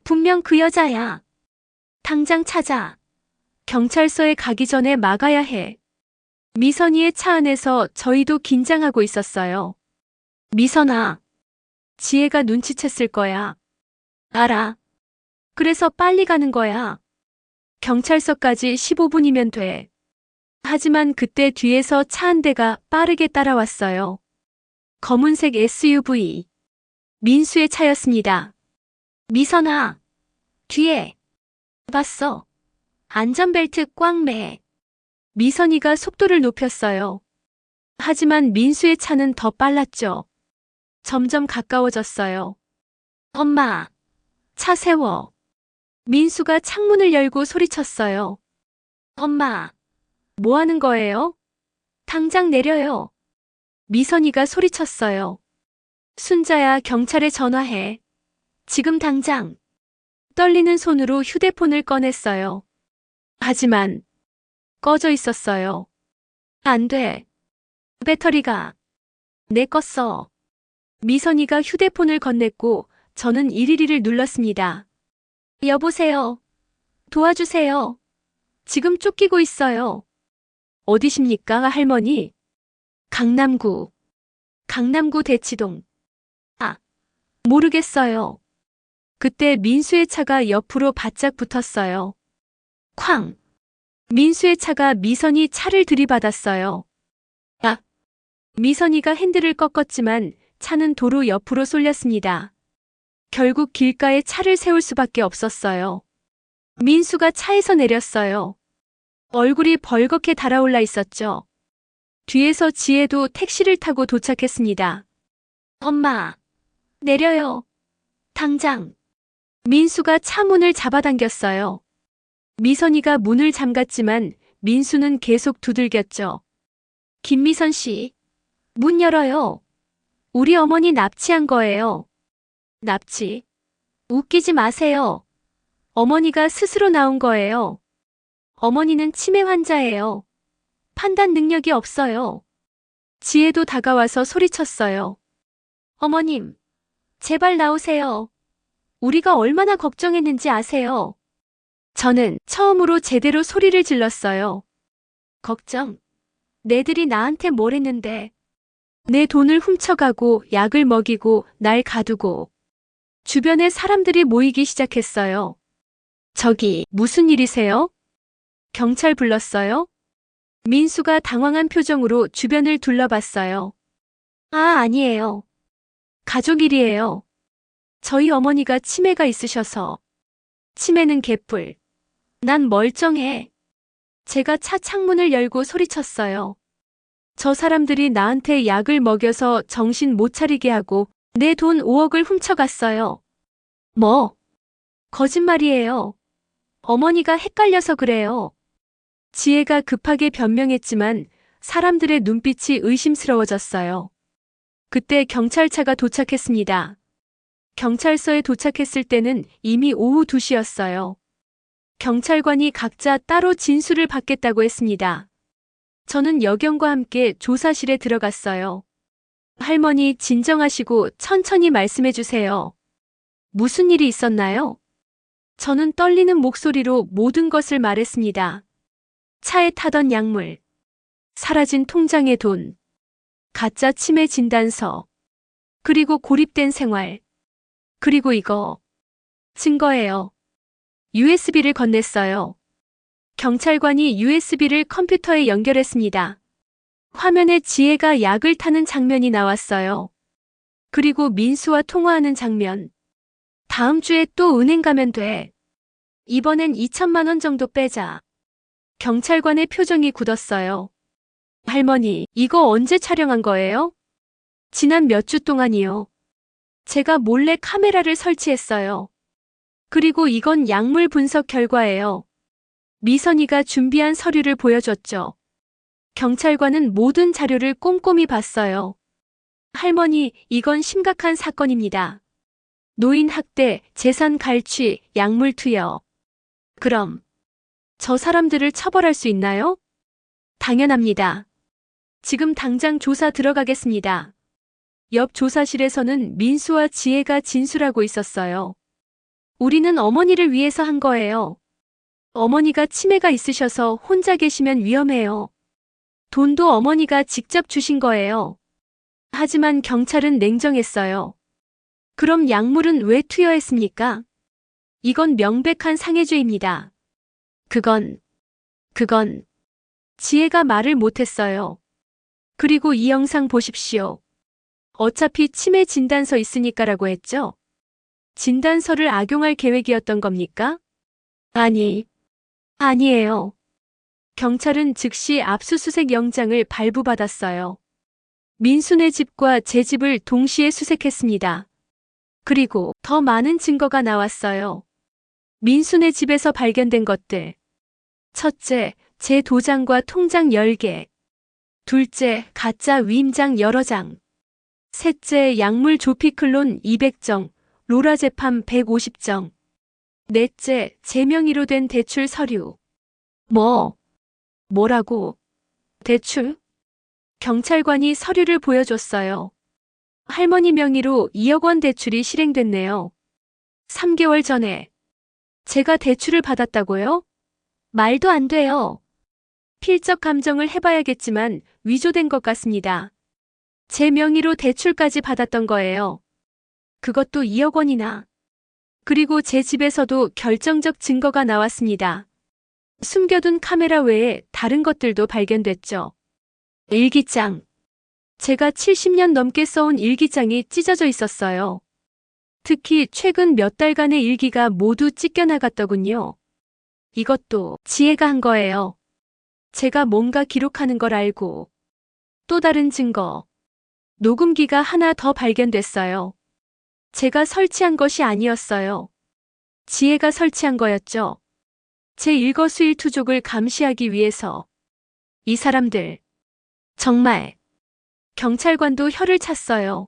분명 그 여자야. 당장 찾아. 경찰서에 가기 전에 막아야 해. 미선이의 차 안에서 저희도 긴장하고 있었어요. 미선아. 지혜가 눈치챘을 거야. 알아. 그래서 빨리 가는 거야. 경찰서까지 15분이면 돼. 하지만 그때 뒤에서 차 한 대가 빠르게 따라왔어요. 검은색 SUV. 민수의 차였습니다. 미선아. 뒤에. 봤어. 안전벨트 꽉 매. 미선이가 속도를 높였어요. 하지만 민수의 차는 더 빨랐죠. 점점 가까워졌어요. 엄마. 차 세워. 민수가 창문을 열고 소리쳤어요. 엄마. 뭐 하는 거예요? 당장 내려요. 미선이가 소리쳤어요. 순자야, 경찰에 전화해. 지금 당장. 떨리는 손으로 휴대폰을 꺼냈어요. 하지만 꺼져 있었어요. 안 돼. 배터리가. 내 껐어. 미선이가 휴대폰을 건넸고 저는 112를 눌렀습니다. 여보세요. 도와주세요. 지금 쫓기고 있어요. 어디십니까, 할머니? 강남구. 강남구 대치동. 아, 모르겠어요. 그때 민수의 차가 옆으로 바짝 붙었어요. 쾅. 민수의 차가 미선이 차를 들이받았어요. 아. 미선이가 핸들을 꺾었지만 차는 도로 옆으로 쏠렸습니다. 결국 길가에 차를 세울 수밖에 없었어요. 민수가 차에서 내렸어요. 얼굴이 벌겋게 달아올라 있었죠. 뒤에서 지혜도 택시를 타고 도착했습니다. 엄마, 내려요. 당장. 민수가 차 문을 잡아당겼어요. 미선이가 문을 잠갔지만 민수는 계속 두들겼죠. 김미선 씨, 문 열어요. 우리 어머니 납치한 거예요. 납치? 웃기지 마세요. 어머니가 스스로 나온 거예요. 어머니는 치매 환자예요. 판단 능력이 없어요. 지혜도 다가와서 소리쳤어요. 어머님, 제발 나오세요. 우리가 얼마나 걱정했는지 아세요? 저는 처음으로 제대로 소리를 질렀어요. 걱정? 내들이 나한테 뭘 했는데? 내 돈을 훔쳐가고 약을 먹이고 날 가두고 주변에 사람들이 모이기 시작했어요. 저기 무슨 일이세요? 경찰 불렀어요? 민수가 당황한 표정으로 주변을 둘러봤어요. 아, 아니에요. 가족 일이에요. 저희 어머니가 치매가 있으셔서. 치매는 개뿔. 난 멀쩡해. 제가 차 창문을 열고 소리쳤어요. 저 사람들이 나한테 약을 먹여서 정신 못 차리게 하고 내 돈 5억을 훔쳐갔어요. 뭐? 거짓말이에요. 어머니가 헷갈려서 그래요. 지혜가 급하게 변명했지만 사람들의 눈빛이 의심스러워졌어요. 그때 경찰차가 도착했습니다. 경찰서에 도착했을 때는 이미 오후 2시였어요. 경찰관이 각자 따로 진술을 받겠다고 했습니다. 저는 여경과 함께 조사실에 들어갔어요. 할머니 진정하시고 천천히 말씀해 주세요. 무슨 일이 있었나요? 저는 떨리는 목소리로 모든 것을 말했습니다. 차에 타던 약물, 사라진 통장의 돈, 가짜 치매 진단서, 그리고 고립된 생활, 그리고 이거, 증거예요. USB를 건넸어요. 경찰관이 USB를 컴퓨터에 연결했습니다. 화면에 지혜가 약을 타는 장면이 나왔어요. 그리고 민수와 통화하는 장면. 다음 주에 또 은행 가면 돼. 이번엔 2천만 원 정도 빼자. 경찰관의 표정이 굳었어요. 할머니, 이거 언제 촬영한 거예요? 지난 몇 주 동안이요. 제가 몰래 카메라를 설치했어요. 그리고 이건 약물 분석 결과예요. 미선이가 준비한 서류를 보여줬죠. 경찰관은 모든 자료를 꼼꼼히 봤어요. 할머니, 이건 심각한 사건입니다. 노인 학대, 재산 갈취, 약물 투여. 그럼 저 사람들을 처벌할 수 있나요? 당연합니다. 지금 당장 조사 들어가겠습니다. 옆 조사실에서는 민수와 지혜가 진술하고 있었어요. 우리는 어머니를 위해서 한 거예요. 어머니가 치매가 있으셔서 혼자 계시면 위험해요. 돈도 어머니가 직접 주신 거예요. 하지만 경찰은 냉정했어요. 그럼 약물은 왜 투여했습니까? 이건 명백한 상해죄입니다. 그건 지혜가 말을 못했어요. 그리고 이 영상 보십시오. 어차피 치매 진단서 있으니까라고 했죠? 진단서를 악용할 계획이었던 겁니까? 아니에요. 경찰은 즉시 압수수색 영장을 발부받았어요. 민수네 집과 제 집을 동시에 수색했습니다. 그리고 더 많은 증거가 나왔어요. 민수네 집에서 발견된 것들. 첫째, 제 도장과 통장 10개. 둘째, 가짜 위임장 여러 장. 셋째, 약물 조피클론 200정, 로라제팜 150정. 넷째, 제 명의로 된 대출 서류. 뭐라고? 대출? 경찰관이 서류를 보여줬어요. 할머니 명의로 2억 원 대출이 실행됐네요. 3개월 전에 제가 대출을 받았다고요? 말도 안 돼요. 필적 감정을 해봐야겠지만 위조된 것 같습니다. 제 명의로 대출까지 받았던 거예요. 그것도 2억 원이나. 그리고 제 집에서도 결정적 증거가 나왔습니다. 숨겨둔 카메라 외에 다른 것들도 발견됐죠. 일기장. 제가 70년 넘게 써온 일기장이 찢어져 있었어요. 특히 최근 몇 달간의 일기가 모두 찢겨나갔더군요. 이것도 지혜가 한 거예요. 제가 뭔가 기록하는 걸 알고. 또 다른 증거. 녹음기가 하나 더 발견됐어요. 제가 설치한 것이 아니었어요. 지혜가 설치한 거였죠. 제 일거수일투족을 감시하기 위해서. 이 사람들. 정말. 경찰관도 혀를 찼어요.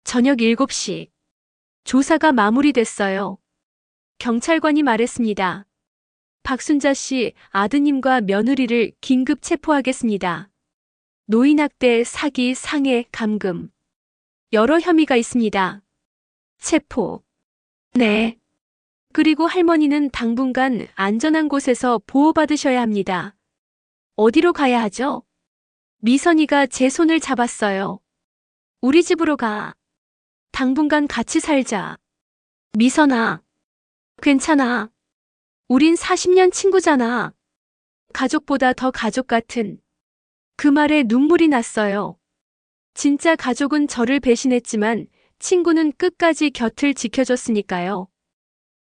저녁 7시. 조사가 마무리됐어요. 경찰관이 말했습니다. 박순자 씨 아드님과 며느리를 긴급 체포하겠습니다. 노인학대, 사기, 상해, 감금. 여러 혐의가 있습니다. 체포. 네. 그리고 할머니는 당분간 안전한 곳에서 보호받으셔야 합니다. 어디로 가야 하죠? 미선이가 제 손을 잡았어요. 우리 집으로 가. 당분간 같이 살자. 미선아. 괜찮아. 우린 40년 친구잖아. 가족보다 더 가족 같은. 그 말에 눈물이 났어요. 진짜 가족은 저를 배신했지만 친구는 끝까지 곁을 지켜줬으니까요.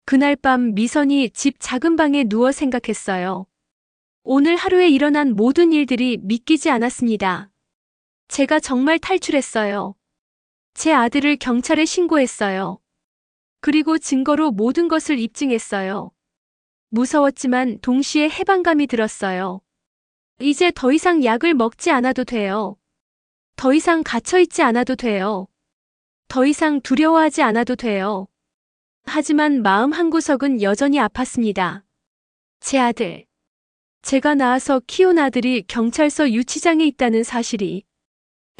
그날 밤 미선이 집 작은 방에 누워 생각했어요. 오늘 하루에 일어난 모든 일들이 믿기지 않았습니다. 제가 정말 탈출했어요. 제 아들을 경찰에 신고했어요. 그리고 증거로 모든 것을 입증했어요. 무서웠지만 동시에 해방감이 들었어요. 이제 더 이상 약을 먹지 않아도 돼요. 더 이상 갇혀있지 않아도 돼요. 더 이상 두려워하지 않아도 돼요. 하지만 마음 한구석은 여전히 아팠습니다. 제 아들. 제가 낳아서 키운 아들이 경찰서 유치장에 있다는 사실이.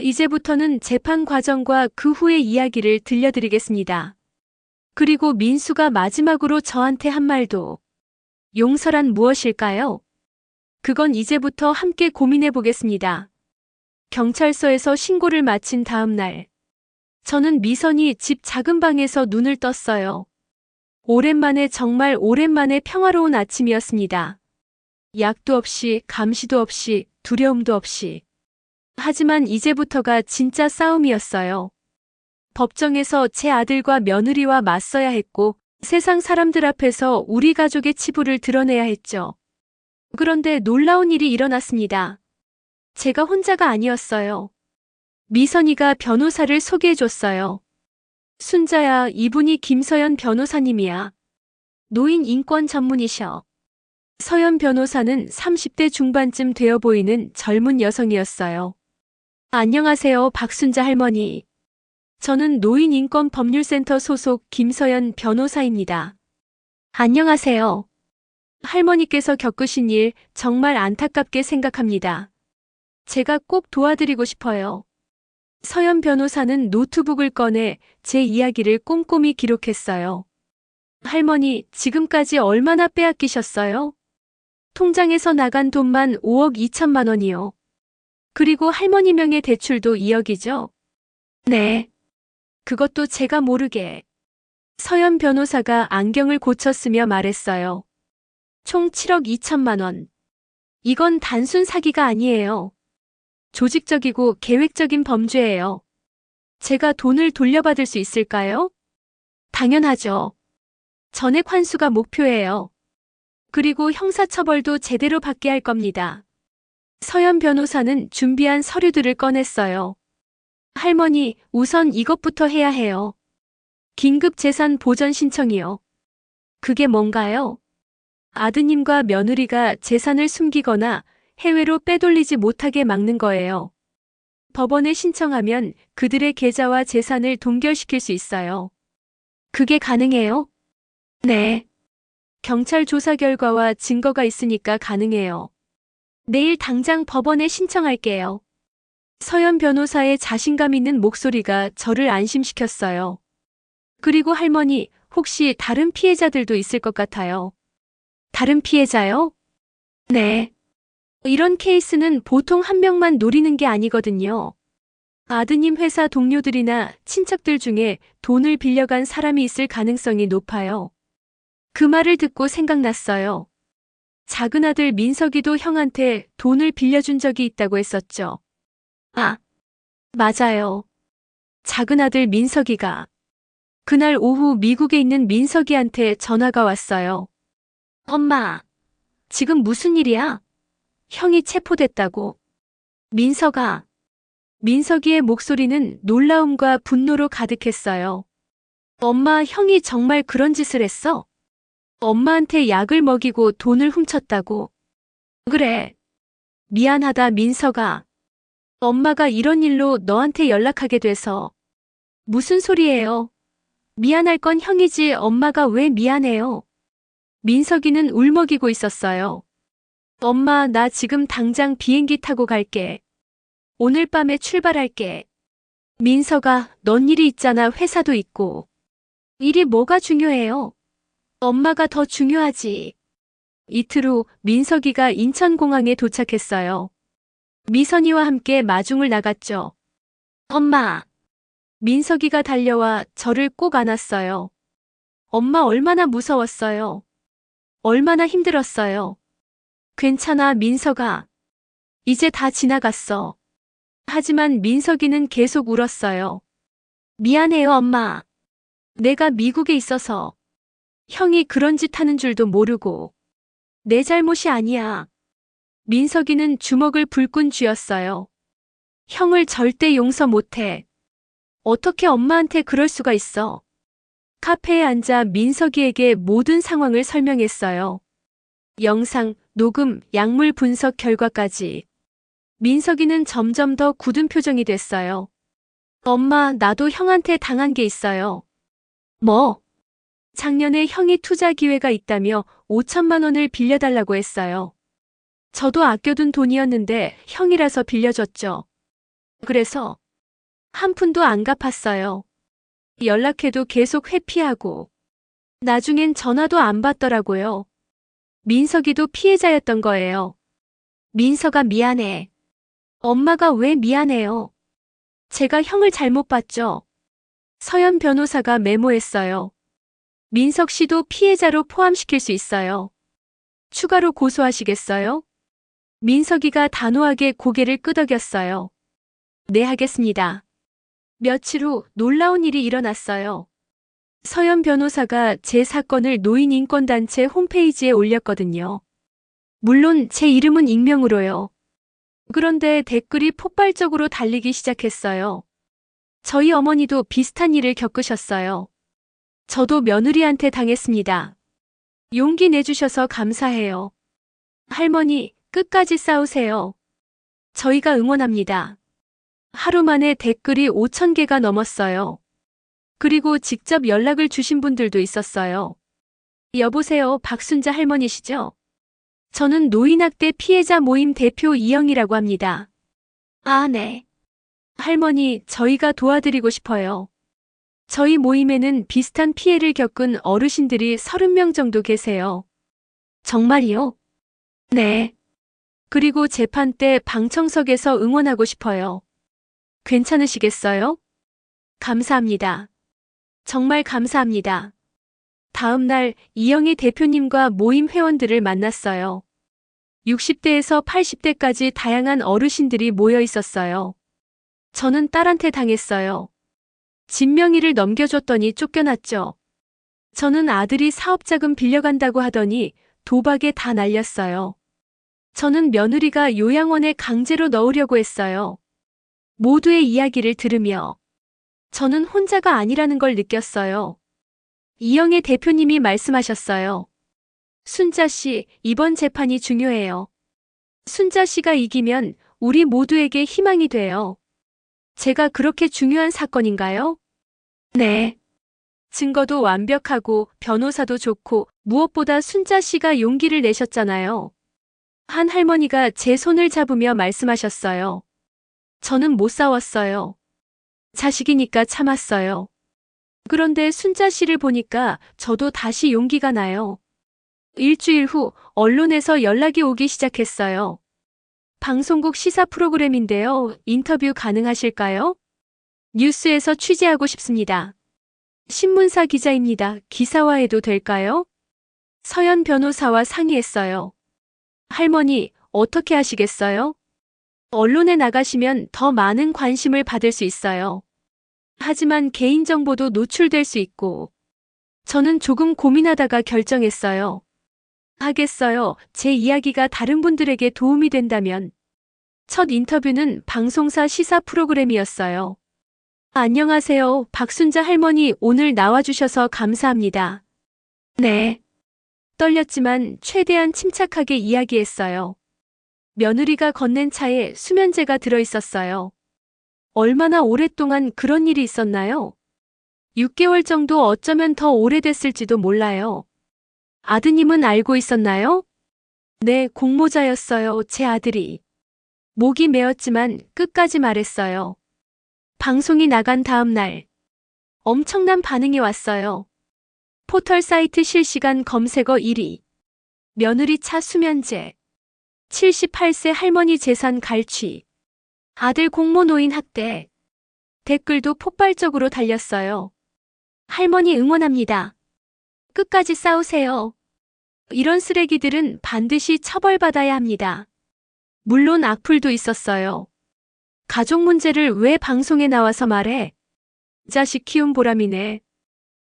이제부터는 재판 과정과 그 후의 이야기를 들려드리겠습니다. 그리고 민수가 마지막으로 저한테 한 말도. 용서란 무엇일까요? 그건 이제부터 함께 고민해 보겠습니다. 경찰서에서 신고를 마친 다음 날. 저는 미선이 집 작은 방에서 눈을 떴어요. 오랜만에 정말 오랜만에 평화로운 아침이었습니다. 약도 없이 감시도 없이 두려움도 없이. 하지만 이제부터가 진짜 싸움이었어요. 법정에서 제 아들과 며느리와 맞서야 했고 세상 사람들 앞에서 우리 가족의 치부를 드러내야 했죠. 그런데 놀라운 일이 일어났습니다. 제가 혼자가 아니었어요. 미선이가 변호사를 소개해줬어요. 순자야, 이분이 김서연 변호사님이야. 노인 인권 전문이셔. 서연 변호사는 30대 중반쯤 되어 보이는 젊은 여성이었어요. 안녕하세요, 박순자 할머니. 저는 노인인권법률센터 소속 김서연 변호사입니다. 안녕하세요. 할머니께서 겪으신 일 정말 안타깝게 생각합니다. 제가 꼭 도와드리고 싶어요. 서연 변호사는 노트북을 꺼내 제 이야기를 꼼꼼히 기록했어요. 할머니, 지금까지 얼마나 빼앗기셨어요? 통장에서 나간 돈만 5억 2천만 원이요. 그리고 할머니 명의 대출도 2억이죠? 네. 그것도 제가 모르게. 서연 변호사가 안경을 고쳤으며 말했어요. 총 7억 2천만 원. 이건 단순 사기가 아니에요. 조직적이고 계획적인 범죄예요. 제가 돈을 돌려받을 수 있을까요? 당연하죠. 전액 환수가 목표예요. 그리고 형사처벌도 제대로 받게 할 겁니다. 서연 변호사는 준비한 서류들을 꺼냈어요. 할머니, 우선 이것부터 해야 해요. 긴급 재산 보전 신청이요. 그게 뭔가요? 아드님과 며느리가 재산을 숨기거나 해외로 빼돌리지 못하게 막는 거예요. 법원에 신청하면 그들의 계좌와 재산을 동결시킬 수 있어요. 그게 가능해요? 네. 경찰 조사 결과와 증거가 있으니까 가능해요. 내일 당장 법원에 신청할게요. 서연 변호사의 자신감 있는 목소리가 저를 안심시켰어요. 그리고 할머니, 혹시 다른 피해자들도 있을 것 같아요. 다른 피해자요? 네. 이런 케이스는 보통 한 명만 노리는 게 아니거든요. 아드님 회사 동료들이나 친척들 중에 돈을 빌려간 사람이 있을 가능성이 높아요. 그 말을 듣고 생각났어요. 작은 아들 민석이도 형한테 돈을 빌려준 적이 있다고 했었죠. 아, 맞아요. 작은 아들 민석이가. 그날 오후 미국에 있는 민석이한테 전화가 왔어요. 엄마, 지금 무슨 일이야? 형이 체포됐다고. 민석아. 민석이의 목소리는 놀라움과 분노로 가득했어요. 엄마, 형이 정말 그런 짓을 했어? 엄마한테 약을 먹이고 돈을 훔쳤다고. 그래. 미안하다, 민석아. 엄마가 이런 일로 너한테 연락하게 돼서. 무슨 소리예요? 미안할 건 형이지 엄마가 왜 미안해요? 민석이는 울먹이고 있었어요. 엄마, 나 지금 당장 비행기 타고 갈게. 오늘 밤에 출발할게. 민석아, 넌 일이 있잖아. 회사도 있고. 일이 뭐가 중요해요? 엄마가 더 중요하지. 이틀 후 민석이가 인천공항에 도착했어요. 미선이와 함께 마중을 나갔죠. 엄마. 민석이가 달려와 저를 꼭 안았어요. 엄마 얼마나 무서웠어요. 얼마나 힘들었어요. 괜찮아, 민석아. 이제 다 지나갔어. 하지만 민석이는 계속 울었어요. 미안해요, 엄마. 내가 미국에 있어서 형이 그런 짓 하는 줄도 모르고. 내 잘못이 아니야. 민석이는 주먹을 불끈 쥐었어요. 형을 절대 용서 못해. 어떻게 엄마한테 그럴 수가 있어? 카페에 앉아 민석이에게 모든 상황을 설명했어요. 영상, 녹음, 약물 분석 결과까지. 민석이는 점점 더 굳은 표정이 됐어요. 엄마, 나도 형한테 당한 게 있어요. 뭐? 작년에 형이 투자 기회가 있다며 5천만 원을 빌려달라고 했어요. 저도 아껴둔 돈이었는데 형이라서 빌려줬죠. 그래서 한 푼도 안 갚았어요. 연락해도 계속 회피하고 나중엔 전화도 안 받더라고요. 민석이도 피해자였던 거예요. 민석아, 미안해. 엄마가 왜 미안해요? 제가 형을 잘못 봤죠. 서현 변호사가 메모했어요. 민석 씨도 피해자로 포함시킬 수 있어요. 추가로 고소하시겠어요? 민석이가 단호하게 고개를 끄덕였어요. 네, 하겠습니다. 며칠 후 놀라운 일이 일어났어요. 서현 변호사가 제 사건을 노인인권단체 홈페이지에 올렸거든요. 물론 제 이름은 익명으로요. 그런데 댓글이 폭발적으로 달리기 시작했어요. 저희 어머니도 비슷한 일을 겪으셨어요. 저도 며느리한테 당했습니다. 용기 내주셔서 감사해요. 할머니, 끝까지 싸우세요. 저희가 응원합니다. 하루 만에 댓글이 5,000개가 넘었어요. 그리고 직접 연락을 주신 분들도 있었어요. 여보세요, 박순자 할머니시죠? 저는 노인학대 피해자 모임 대표 이영이라고 합니다. 아, 네. 할머니, 저희가 도와드리고 싶어요. 저희 모임에는 비슷한 피해를 겪은 어르신들이 30명 정도 계세요. 정말이요? 네. 그리고 재판 때 방청석에서 응원하고 싶어요. 괜찮으시겠어요? 감사합니다. 정말 감사합니다. 다음 날 이영희 대표님과 모임 회원들을 만났어요. 60대에서 80대까지 다양한 어르신들이 모여 있었어요. 저는 딸한테 당했어요. 집 명의를 넘겨줬더니 쫓겨났죠. 저는 아들이 사업자금 빌려간다고 하더니 도박에 다 날렸어요. 저는 며느리가 요양원에 강제로 넣으려고 했어요. 모두의 이야기를 들으며 저는 혼자가 아니라는 걸 느꼈어요. 이영애 대표님이 말씀하셨어요. 순자 씨, 이번 재판이 중요해요. 순자 씨가 이기면 우리 모두에게 희망이 돼요. 제가 그렇게 중요한 사건인가요? 네. 증거도 완벽하고 변호사도 좋고 무엇보다 순자 씨가 용기를 내셨잖아요. 한 할머니가 제 손을 잡으며 말씀하셨어요. 저는 못 싸웠어요. 자식이니까 참았어요. 그런데 순자 씨를 보니까 저도 다시 용기가 나요. 일주일 후 언론에서 연락이 오기 시작했어요. 방송국 시사 프로그램인데요. 인터뷰 가능하실까요? 뉴스에서 취재하고 싶습니다. 신문사 기자입니다. 기사화해도 될까요? 서현 변호사와 상의했어요. 할머니, 어떻게 하시겠어요? 언론에 나가시면 더 많은 관심을 받을 수 있어요. 하지만 개인정보도 노출될 수 있고. 저는 조금 고민하다가 결정했어요. 하겠어요. 제 이야기가 다른 분들에게 도움이 된다면. 첫 인터뷰는 방송사 시사 프로그램이었어요. 안녕하세요. 박순자 할머니, 오늘 나와주셔서 감사합니다. 네. 떨렸지만 최대한 침착하게 이야기했어요. 며느리가 건넨 차에 수면제가 들어있었어요. 얼마나 오랫동안 그런 일이 있었나요? 6개월 정도 어쩌면 더 오래됐을지도 몰라요. 아드님은 알고 있었나요? 네, 공모자였어요, 제 아들이. 목이 메었지만 끝까지 말했어요. 방송이 나간 다음 날 엄청난 반응이 왔어요. 포털 사이트 실시간 검색어 1위. 며느리 차 수면제. 78세 할머니 재산 갈취. 아들 공모 노인 학대. 댓글도 폭발적으로 달렸어요. 할머니 응원합니다. 끝까지 싸우세요. 이런 쓰레기들은 반드시 처벌받아야 합니다. 물론 악플도 있었어요. 가족 문제를 왜 방송에 나와서 말해? 자식 키운 보람이네.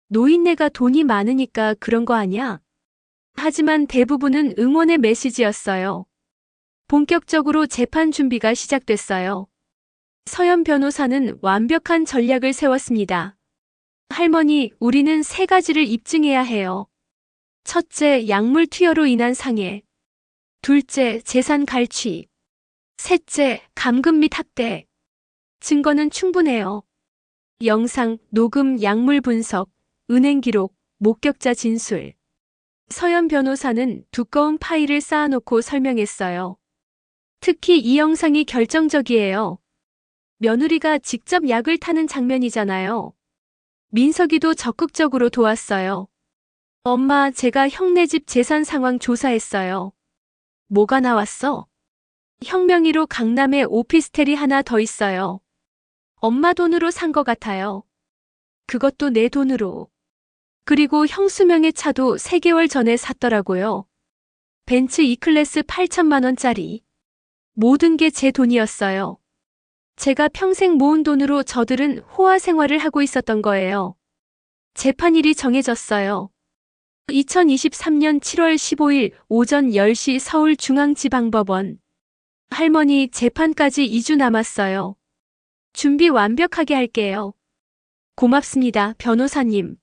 노인네가 돈이 많으니까 그런 거 아냐? 하지만 대부분은 응원의 메시지였어요. 본격적으로 재판 준비가 시작됐어요. 서연 변호사는 완벽한 전략을 세웠습니다. 할머니, 우리는 3가지를 입증해야 해요. 첫째, 약물 투여로 인한 상해. 둘째, 재산 갈취. 셋째, 감금 및 학대. 증거는 충분해요. 영상, 녹음, 약물 분석, 은행 기록, 목격자 진술. 서연 변호사는 두꺼운 파일을 쌓아놓고 설명했어요. 특히 이 영상이 결정적이에요. 며느리가 직접 약을 타는 장면이잖아요. 민석이도 적극적으로 도왔어요. 엄마, 제가 형네 집 재산 상황 조사했어요. 뭐가 나왔어? 형 명의로 강남에 오피스텔이 하나 더 있어요. 엄마 돈으로 산 것 같아요. 그것도 내 돈으로. 그리고 형수 명의 차도 3개월 전에 샀더라고요. 벤츠 E클래스 8천만 원짜리. 모든 게 제 돈이었어요. 제가 평생 모은 돈으로 저들은 호화 생활을 하고 있었던 거예요. 재판일이 정해졌어요. 2023년 7월 15일 오전 10시 서울중앙지방법원. 할머니, 재판까지 2주 남았어요. 준비 완벽하게 할게요. 고맙습니다, 변호사님.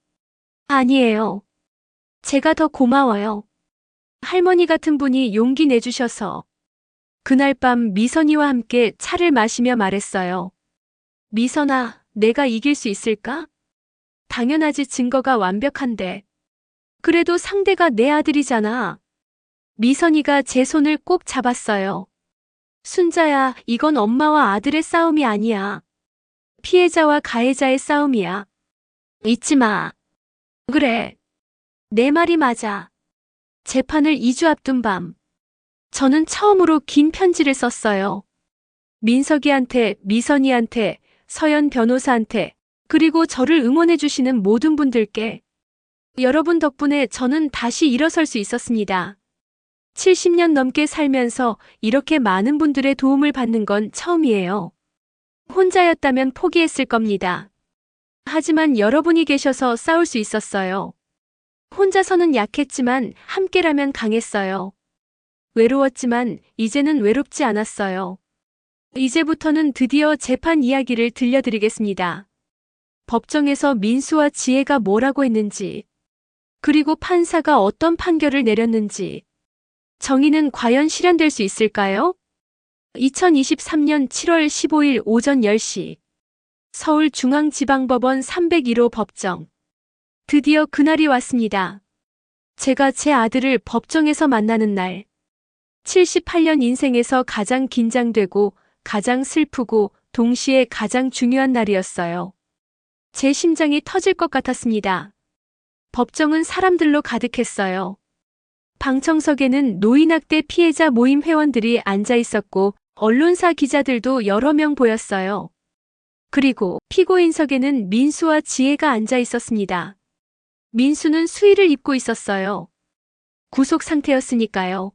아니에요. 제가 더 고마워요. 할머니 같은 분이 용기 내주셔서. 그날 밤 미선이와 함께 차를 마시며 말했어요. 미선아, 내가 이길 수 있을까? 당연하지, 증거가 완벽한데. 그래도 상대가 내 아들이잖아. 미선이가 제 손을 꼭 잡았어요. 순자야, 이건 엄마와 아들의 싸움이 아니야. 피해자와 가해자의 싸움이야. 잊지 마. 그래. 내 말이 맞아. 재판을 2주 앞둔 밤. 저는 처음으로 긴 편지를 썼어요. 민석이한테, 미선이한테, 서연 변호사한테, 그리고 저를 응원해주시는 모든 분들께. 여러분 덕분에 저는 다시 일어설 수 있었습니다. 70년 넘게 살면서 이렇게 많은 분들의 도움을 받는 건 처음이에요. 혼자였다면 포기했을 겁니다. 하지만 여러분이 계셔서 싸울 수 있었어요. 혼자서는 약했지만 함께라면 강했어요. 외로웠지만 이제는 외롭지 않았어요. 이제부터는 드디어 재판 이야기를 들려드리겠습니다. 법정에서 민수와 지혜가 뭐라고 했는지, 그리고 판사가 어떤 판결을 내렸는지, 정의는 과연 실현될 수 있을까요? 2023년 7월 15일 오전 10시 서울중앙지방법원 301호 법정. 드디어 그날이 왔습니다. 제가 제 아들을 법정에서 만나는 날. 78년 인생에서 가장 긴장되고 가장 슬프고 동시에 가장 중요한 날이었어요. 제 심장이 터질 것 같았습니다. 법정은 사람들로 가득했어요. 방청석에는 노인학대 피해자 모임 회원들이 앉아 있었고 언론사 기자들도 여러 명 보였어요. 그리고 피고인석에는 민수와 지혜가 앉아 있었습니다. 민수는 수의를 입고 있었어요. 구속 상태였으니까요.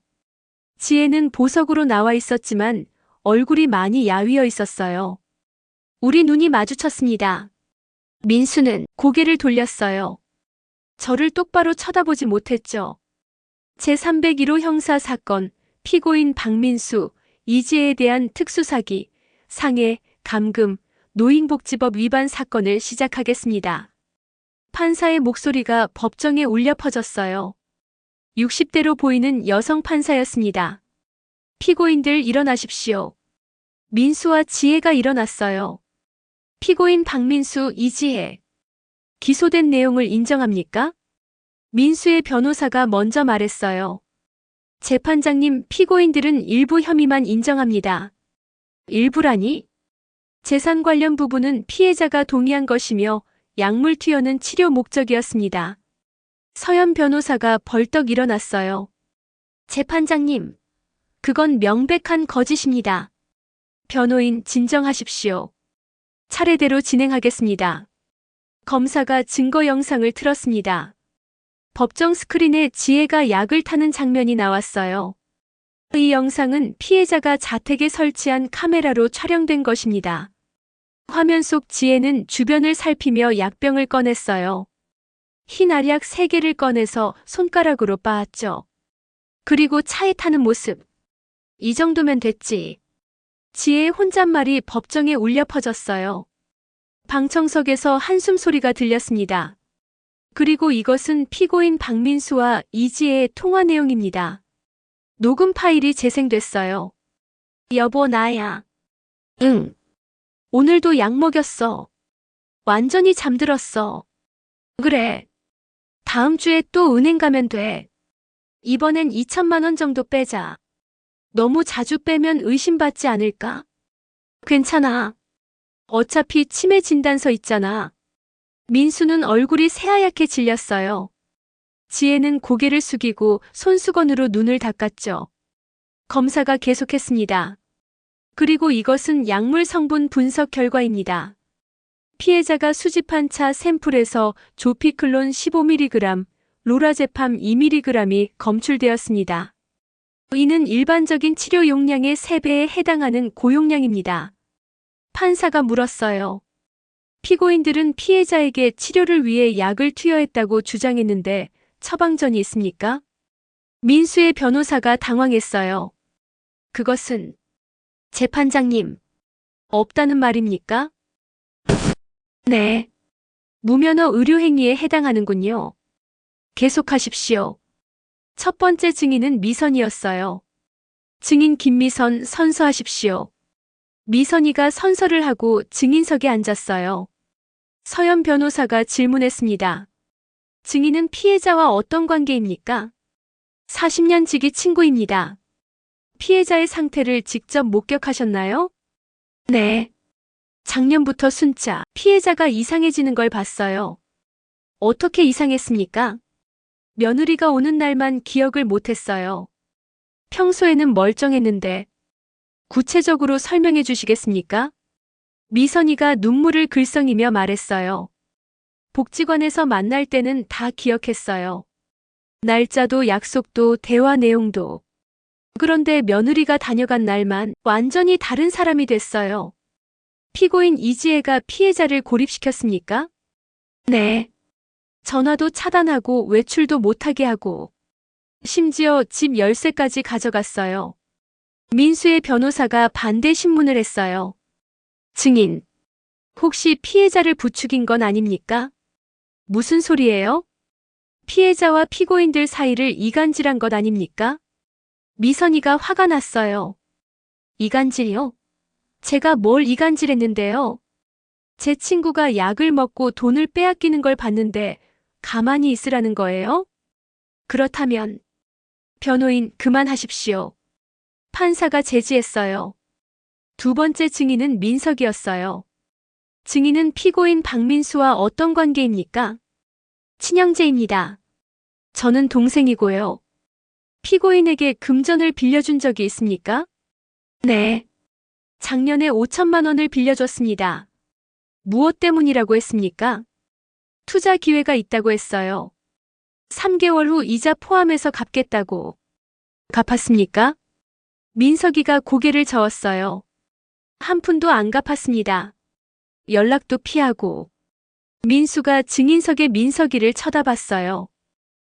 지혜는 보석으로 나와 있었지만 얼굴이 많이 야위어 있었어요. 우리 눈이 마주쳤습니다. 민수는 고개를 돌렸어요. 저를 똑바로 쳐다보지 못했죠. 제301호 형사사건, 피고인 박민수, 이지혜에 대한 특수사기, 상해, 감금, 노인복지법 위반 사건을 시작하겠습니다. 판사의 목소리가 법정에 울려 퍼졌어요. 60대로 보이는 여성 판사였습니다. 피고인들 일어나십시오. 민수와 지혜가 일어났어요. 피고인 박민수, 이지혜. 기소된 내용을 인정합니까? 민수의 변호사가 먼저 말했어요. 재판장님, 피고인들은 일부 혐의만 인정합니다. 일부라니? 재산 관련 부분은 피해자가 동의한 것이며 약물 투여는 치료 목적이었습니다. 서현 변호사가 벌떡 일어났어요. 재판장님, 그건 명백한 거짓입니다. 변호인, 진정하십시오. 차례대로 진행하겠습니다. 검사가 증거 영상을 틀었습니다. 법정 스크린에 지혜가 약을 타는 장면이 나왔어요. 이 영상은 피해자가 자택에 설치한 카메라로 촬영된 것입니다. 화면 속 지혜는 주변을 살피며 약병을 꺼냈어요. 흰 알약 3개를 꺼내서 손가락으로 빻았죠. 그리고 차에 타는 모습. 이 정도면 됐지. 지혜의 혼잣말이 법정에 울려 퍼졌어요. 방청석에서 한숨 소리가 들렸습니다. 그리고 이것은 피고인 박민수와 이지혜의 통화 내용입니다. 녹음 파일이 재생됐어요. 여보, 나야. 응. 오늘도 약 먹였어. 완전히 잠들었어. 그래. 다음 주에 또 은행 가면 돼. 이번엔 2천만 원 정도 빼자. 너무 자주 빼면 의심받지 않을까? 괜찮아. 어차피 치매 진단서 있잖아. 민수는 얼굴이 새하얗게 질렸어요. 지혜는 고개를 숙이고 손수건으로 눈을 닦았죠. 검사가 계속했습니다. 그리고 이것은 약물 성분 분석 결과입니다. 피해자가 수집한 차 샘플에서 조피클론 15mg, 로라제팜 2mg이 검출되었습니다. 이는 일반적인 치료 용량의 3배에 해당하는 고용량입니다. 판사가 물었어요. 피고인들은 피해자에게 치료를 위해 약을 투여했다고 주장했는데 처방전이 있습니까? 민수의 변호사가 당황했어요. 그것은 재판장님, 없다는 말입니까? 네. 무면허 의료행위에 해당하는군요. 계속하십시오. 첫 번째 증인은 미선이었어요. 증인 김미선, 선서하십시오. 미선이가 선서를 하고 증인석에 앉았어요. 서현 변호사가 질문했습니다. 증인은 피해자와 어떤 관계입니까? 40년 지기 친구입니다. 피해자의 상태를 직접 목격하셨나요? 네. 작년부터 순자, 피해자가 이상해지는 걸 봤어요. 어떻게 이상했습니까? 며느리가 오는 날만 기억을 못했어요. 평소에는 멀쩡했는데. 구체적으로 설명해 주시겠습니까? 미선이가 눈물을 글썽이며 말했어요. 복지관에서 만날 때는 다 기억했어요. 날짜도 약속도 대화 내용도. 그런데 며느리가 다녀간 날만 완전히 다른 사람이 됐어요. 피고인 이지혜가 피해자를 고립시켰습니까? 네. 전화도 차단하고 외출도 못하게 하고 심지어 집 열쇠까지 가져갔어요. 민수의 변호사가 반대 신문을 했어요. 증인, 혹시 피해자를 부추긴 건 아닙니까? 무슨 소리예요? 피해자와 피고인들 사이를 이간질한 것 아닙니까? 미선이가 화가 났어요. 이간질이요? 제가 뭘 이간질했는데요? 제 친구가 약을 먹고 돈을 빼앗기는 걸 봤는데 가만히 있으라는 거예요? 그렇다면 변호인, 그만하십시오. 판사가 제지했어요. 두 번째 증인은 민석이었어요. 증인은 피고인 박민수와 어떤 관계입니까? 친형제입니다. 저는 동생이고요. 피고인에게 금전을 빌려준 적이 있습니까? 네. 작년에 5천만 원을 빌려줬습니다. 무엇 때문이라고 했습니까? 투자 기회가 있다고 했어요. 3개월 후 이자 포함해서 갚겠다고. 갚았습니까? 민석이가 고개를 저었어요. 한 푼도 안 갚았습니다. 연락도 피하고. 민수가 증인석의 민석이를 쳐다봤어요.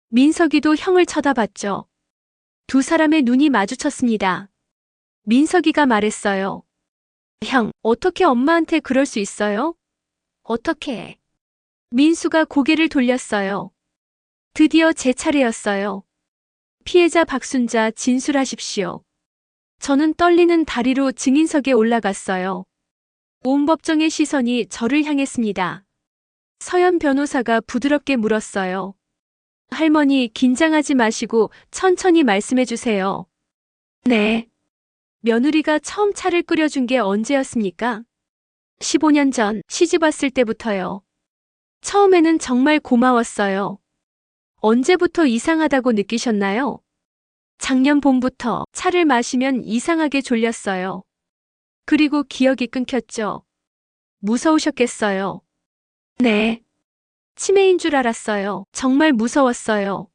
민석이도 형을 쳐다봤죠. 두 사람의 눈이 마주쳤습니다. 민석이가 말했어요. 형, 어떻게 엄마한테 그럴 수 있어요? 어떻게? 민수가 고개를 돌렸어요. 드디어 제 차례였어요. 피해자 박순자, 진술하십시오. 저는 떨리는 다리로 증인석에 올라갔어요. 온 법정의 시선이 저를 향했습니다. 서연 변호사가 부드럽게 물었어요. 할머니, 긴장하지 마시고 천천히 말씀해 주세요. 네. 며느리가 처음 차를 끓여준 게 언제였습니까? 15년 전 시집 왔을 때부터요. 처음에는 정말 고마웠어요. 언제부터 이상하다고 느끼셨나요? 작년 봄부터 차를 마시면 이상하게 졸렸어요. 그리고 기억이 끊겼죠. 무서우셨겠어요. 네. 치매인 줄 알았어요. 정말 무서웠어요.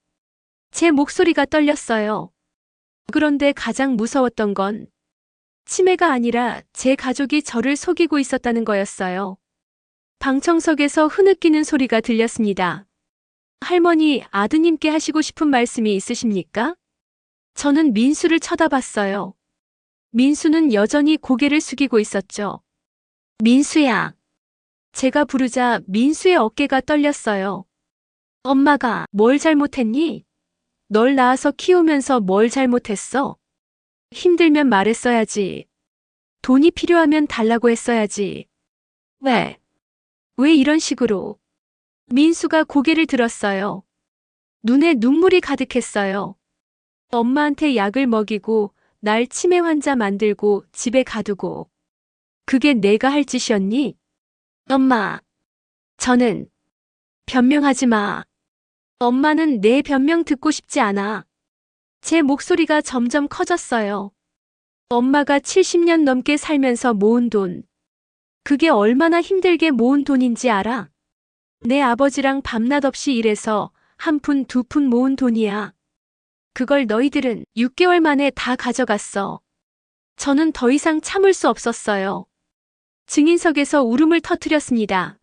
제 목소리가 떨렸어요. 그런데 가장 무서웠던 건 치매가 아니라 제 가족이 저를 속이고 있었다는 거였어요. 방청석에서 흐느끼는 소리가 들렸습니다. 할머니, 아드님께 하시고 싶은 말씀이 있으십니까? 저는 민수를 쳐다봤어요. 민수는 여전히 고개를 숙이고 있었죠. 민수야. 제가 부르자 민수의 어깨가 떨렸어요. 엄마가 뭘 잘못했니? 널 낳아서 키우면서 뭘 잘못했어? 힘들면 말했어야지. 돈이 필요하면 달라고 했어야지. 왜? 왜 이런 식으로? 민수가 고개를 들었어요. 눈에 눈물이 가득했어요. 엄마한테 약을 먹이고 날 치매 환자 만들고 집에 가두고. 그게 내가 할 짓이었니? 엄마. 저는. 변명하지 마. 엄마는 내 변명 듣고 싶지 않아. 제 목소리가 점점 커졌어요. 엄마가 70년 넘게 살면서 모은 돈. 그게 얼마나 힘들게 모은 돈인지 알아? 내 아버지랑 밤낮 없이 일해서 한 푼, 두 푼 모은 돈이야. 그걸 너희들은 6개월 만에 다 가져갔어. 저는 더 이상 참을 수 없었어요. 증인석에서 울음을 터뜨렸습니다.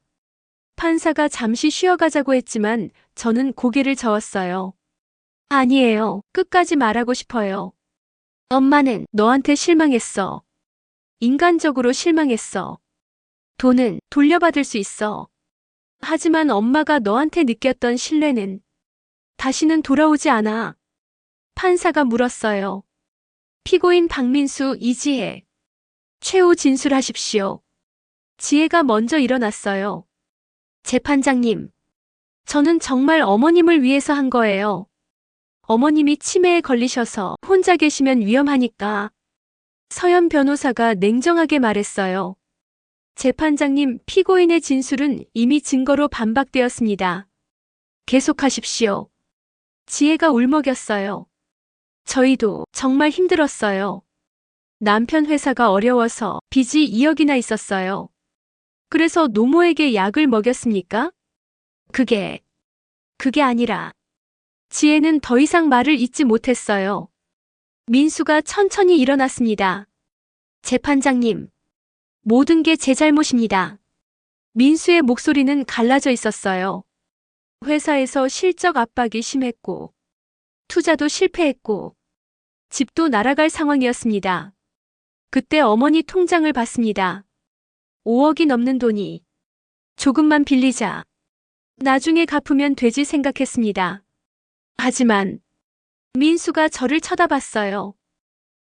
판사가 잠시 쉬어가자고 했지만 저는 고개를 저었어요. 아니에요. 끝까지 말하고 싶어요. 엄마는 너한테 실망했어. 인간적으로 실망했어. 돈은 돌려받을 수 있어. 하지만 엄마가 너한테 느꼈던 신뢰는 다시는 돌아오지 않아. 판사가 물었어요. 피고인 박민수, 이지혜. 최후 진술하십시오. 지혜가 먼저 일어났어요. 재판장님. 저는 정말 어머님을 위해서 한 거예요. 어머님이 치매에 걸리셔서 혼자 계시면 위험하니까. 서연 변호사가 냉정하게 말했어요. 재판장님, 피고인의 진술은 이미 증거로 반박되었습니다. 계속하십시오. 지혜가 울먹였어요. 저희도 정말 힘들었어요. 남편 회사가 어려워서 빚이 2억이나 있었어요. 그래서 노모에게 약을 먹였습니까? 그게 아니라. 지혜는 더 이상 말을 잇지 못했어요. 민수가 천천히 일어났습니다. 재판장님. 모든 게 제 잘못입니다. 민수의 목소리는 갈라져 있었어요. 회사에서 실적 압박이 심했고, 투자도 실패했고, 집도 날아갈 상황이었습니다. 그때 어머니 통장을 봤습니다. 5억이 넘는 돈이. 조금만 빌리자. 나중에 갚으면 되지 생각했습니다. 하지만 민수가 저를 쳐다봤어요.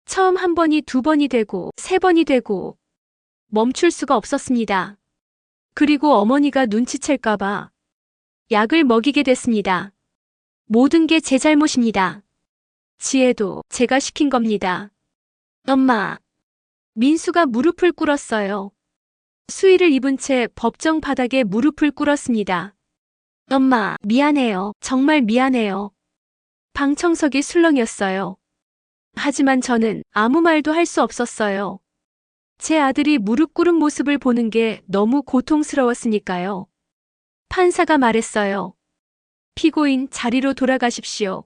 처음 한 번이 두 번이 되고 세 번이 되고 멈출 수가 없었습니다. 그리고 어머니가 눈치챌까봐 약을 먹이게 됐습니다. 모든 게 제 잘못입니다. 지혜도 제가 시킨 겁니다. 엄마. 민수가 무릎을 꿇었어요. 수의를 입은 채 법정 바닥에 무릎을 꿇었습니다. 엄마, 미안해요. 정말 미안해요. 방청석이 술렁였어요. 하지만 저는 아무 말도 할 수 없었어요. 제 아들이 무릎 꿇은 모습을 보는 게 너무 고통스러웠으니까요. 판사가 말했어요. 피고인 자리로 돌아가십시오.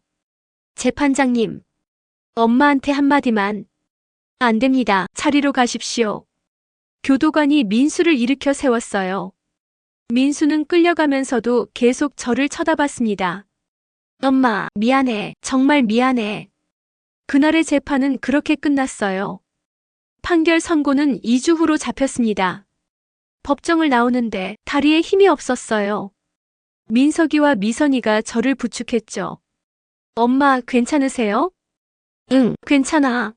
재판장님. 엄마한테 한마디만. 안 됩니다. 자리로 가십시오. 교도관이 민수를 일으켜 세웠어요. 민수는 끌려가면서도 계속 저를 쳐다봤습니다. 엄마, 미안해. 정말 미안해. 그날의 재판은 그렇게 끝났어요. 판결 선고는 2주 후로 잡혔습니다. 법정을 나오는데 다리에 힘이 없었어요. 민석이와 미선이가 저를 부축했죠. 엄마, 괜찮으세요? 응, 괜찮아.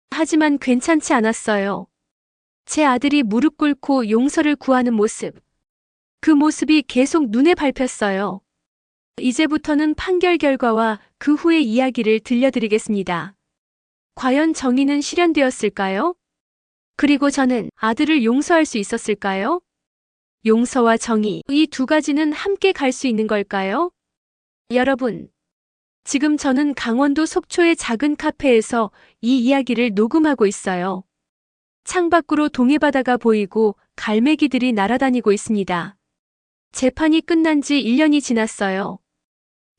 하지만 괜찮지 않았어요. 제 아들이 무릎 꿇고 용서를 구하는 모습. 그 모습이 계속 눈에 밟혔어요. 이제부터는 판결 결과와 그 후의 이야기를 들려드리겠습니다. 과연 정의는 실현되었을까요? 그리고 저는 아들을 용서할 수 있었을까요? 용서와 정의, 이 두 가지는 함께 갈 수 있는 걸까요? 여러분, 지금 저는 강원도 속초의 작은 카페에서 이 이야기를 녹음하고 있어요. 창밖으로 동해바다가 보이고 갈매기들이 날아다니고 있습니다. 재판이 끝난 지 1년이 지났어요.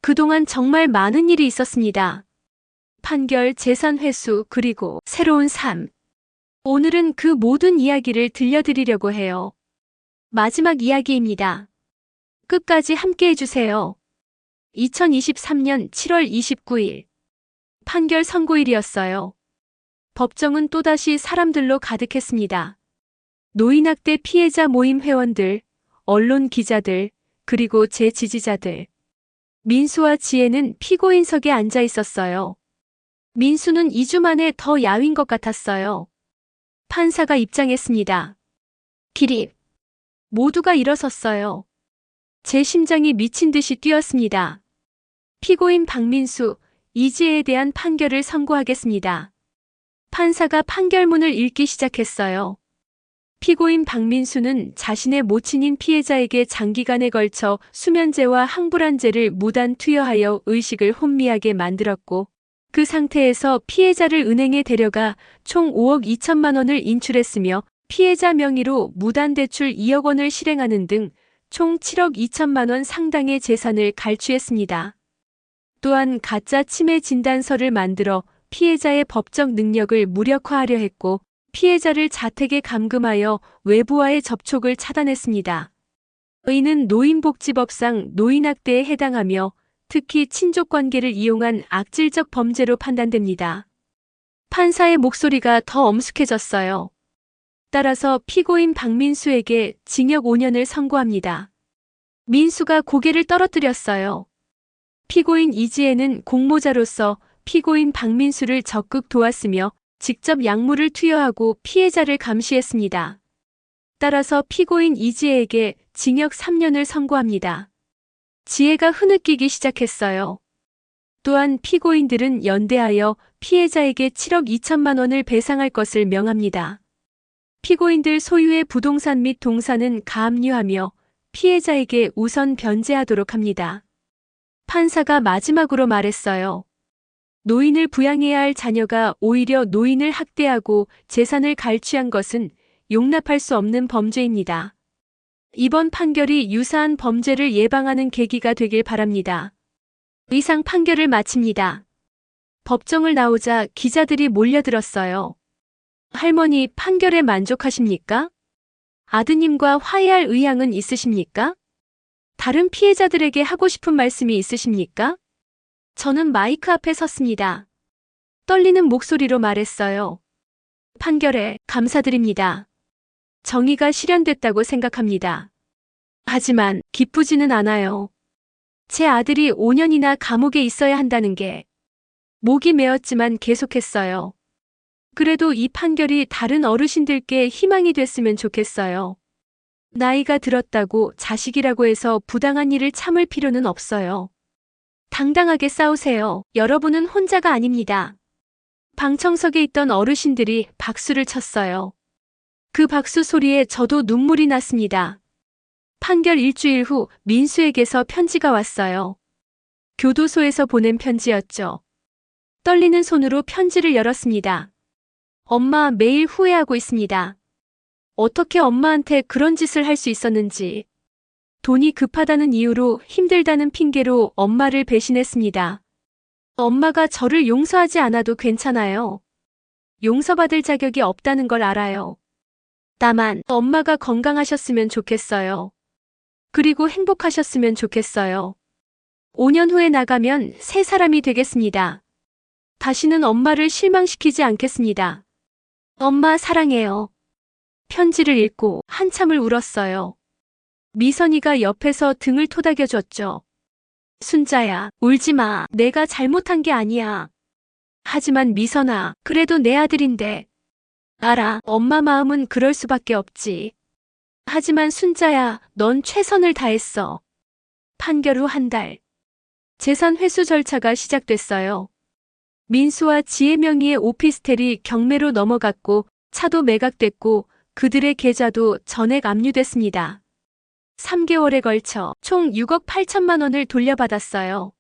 그동안 정말 많은 일이 있었습니다. 판결, 재산 회수, 그리고 새로운 삶. 오늘은 그 모든 이야기를 들려드리려고 해요. 마지막 이야기입니다. 끝까지 함께 해주세요. 2023년 7월 29일. 판결 선고일이었어요. 법정은 또다시 사람들로 가득했습니다. 노인학대 피해자 모임 회원들, 언론 기자들, 그리고 제 지지자들. 민수와 지혜는 피고인석에 앉아 있었어요. 민수는 2주 만에 더 야윈 것 같았어요. 판사가 입장했습니다. 기립. 모두가 일어섰어요. 제 심장이 미친 듯이 뛰었습니다. 피고인 박민수, 이지혜에 대한 판결을 선고하겠습니다. 판사가 판결문을 읽기 시작했어요. 피고인 박민수는 자신의 모친인 피해자에게 장기간에 걸쳐 수면제와 항불안제를 무단 투여하여 의식을 혼미하게 만들었고 그 상태에서 피해자를 은행에 데려가 총 5억 2천만 원을 인출했으며 피해자 명의로 무단 대출 2억 원을 실행하는 등 총 7억 2천만 원 상당의 재산을 갈취했습니다. 또한 가짜 치매 진단서를 만들어 피해자의 법적 능력을 무력화하려 했고 피해자를 자택에 감금하여 외부와의 접촉을 차단했습니다. 이는 노인복지법상 노인학대에 해당하며 특히 친족관계를 이용한 악질적 범죄로 판단됩니다. 판사의 목소리가 더 엄숙해졌어요. 따라서 피고인 박민수에게 징역 5년을 선고합니다. 민수가 고개를 떨어뜨렸어요. 피고인 이지혜는 공모자로서 피고인 박민수를 적극 도왔으며 직접 약물을 투여하고 피해자를 감시했습니다. 따라서 피고인 이지혜에게 징역 3년을 선고합니다. 지혜가 흐느끼기 시작했어요. 또한 피고인들은 연대하여 피해자에게 7억 2천만 원을 배상할 것을 명합니다. 피고인들 소유의 부동산 및 동산은 가압류하며 피해자에게 우선 변제하도록 합니다. 판사가 마지막으로 말했어요. 노인을 부양해야 할 자녀가 오히려 노인을 학대하고 재산을 갈취한 것은 용납할 수 없는 범죄입니다. 이번 판결이 유사한 범죄를 예방하는 계기가 되길 바랍니다. 이상 판결을 마칩니다. 법정을 나오자 기자들이 몰려들었어요. 할머니, 판결에 만족하십니까? 아드님과 화해할 의향은 있으십니까? 다른 피해자들에게 하고 싶은 말씀이 있으십니까? 저는 마이크 앞에 섰습니다. 떨리는 목소리로 말했어요. 판결에 감사드립니다. 정의가 실현됐다고 생각합니다. 하지만 기쁘지는 않아요. 제 아들이 5년이나 감옥에 있어야 한다는 게 목이 메었지만 계속했어요. 그래도 이 판결이 다른 어르신들께 희망이 됐으면 좋겠어요. 나이가 들었다고 자식이라고 해서 부당한 일을 참을 필요는 없어요. 당당하게 싸우세요. 여러분은 혼자가 아닙니다. 방청석에 있던 어르신들이 박수를 쳤어요. 그 박수 소리에 저도 눈물이 났습니다. 판결 일주일 후 민수에게서 편지가 왔어요. 교도소에서 보낸 편지였죠. 떨리는 손으로 편지를 열었습니다. 엄마, 매일 후회하고 있습니다. 어떻게 엄마한테 그런 짓을 할 수 있었는지. 돈이 급하다는 이유로 힘들다는 핑계로 엄마를 배신했습니다. 엄마가 저를 용서하지 않아도 괜찮아요. 용서받을 자격이 없다는 걸 알아요. 다만 엄마가 건강하셨으면 좋겠어요. 그리고 행복하셨으면 좋겠어요. 5년 후에 나가면 새 사람이 되겠습니다. 다시는 엄마를 실망시키지 않겠습니다. 엄마 사랑해요. 편지를 읽고 한참을 울었어요. 미선이가 옆에서 등을 토닥여줬죠. 순자야, 울지 마. 내가 잘못한 게 아니야. 하지만 미선아, 그래도 내 아들인데. 알아, 엄마 마음은 그럴 수밖에 없지. 하지만 순자야, 넌 최선을 다했어. 판결 후 한 달. 재산 회수 절차가 시작됐어요. 민수와 지혜 명의의 오피스텔이 경매로 넘어갔고 차도 매각됐고 그들의 계좌도 전액 압류됐습니다. 3개월에 걸쳐 총 6억 8천만 원을 돌려받았어요.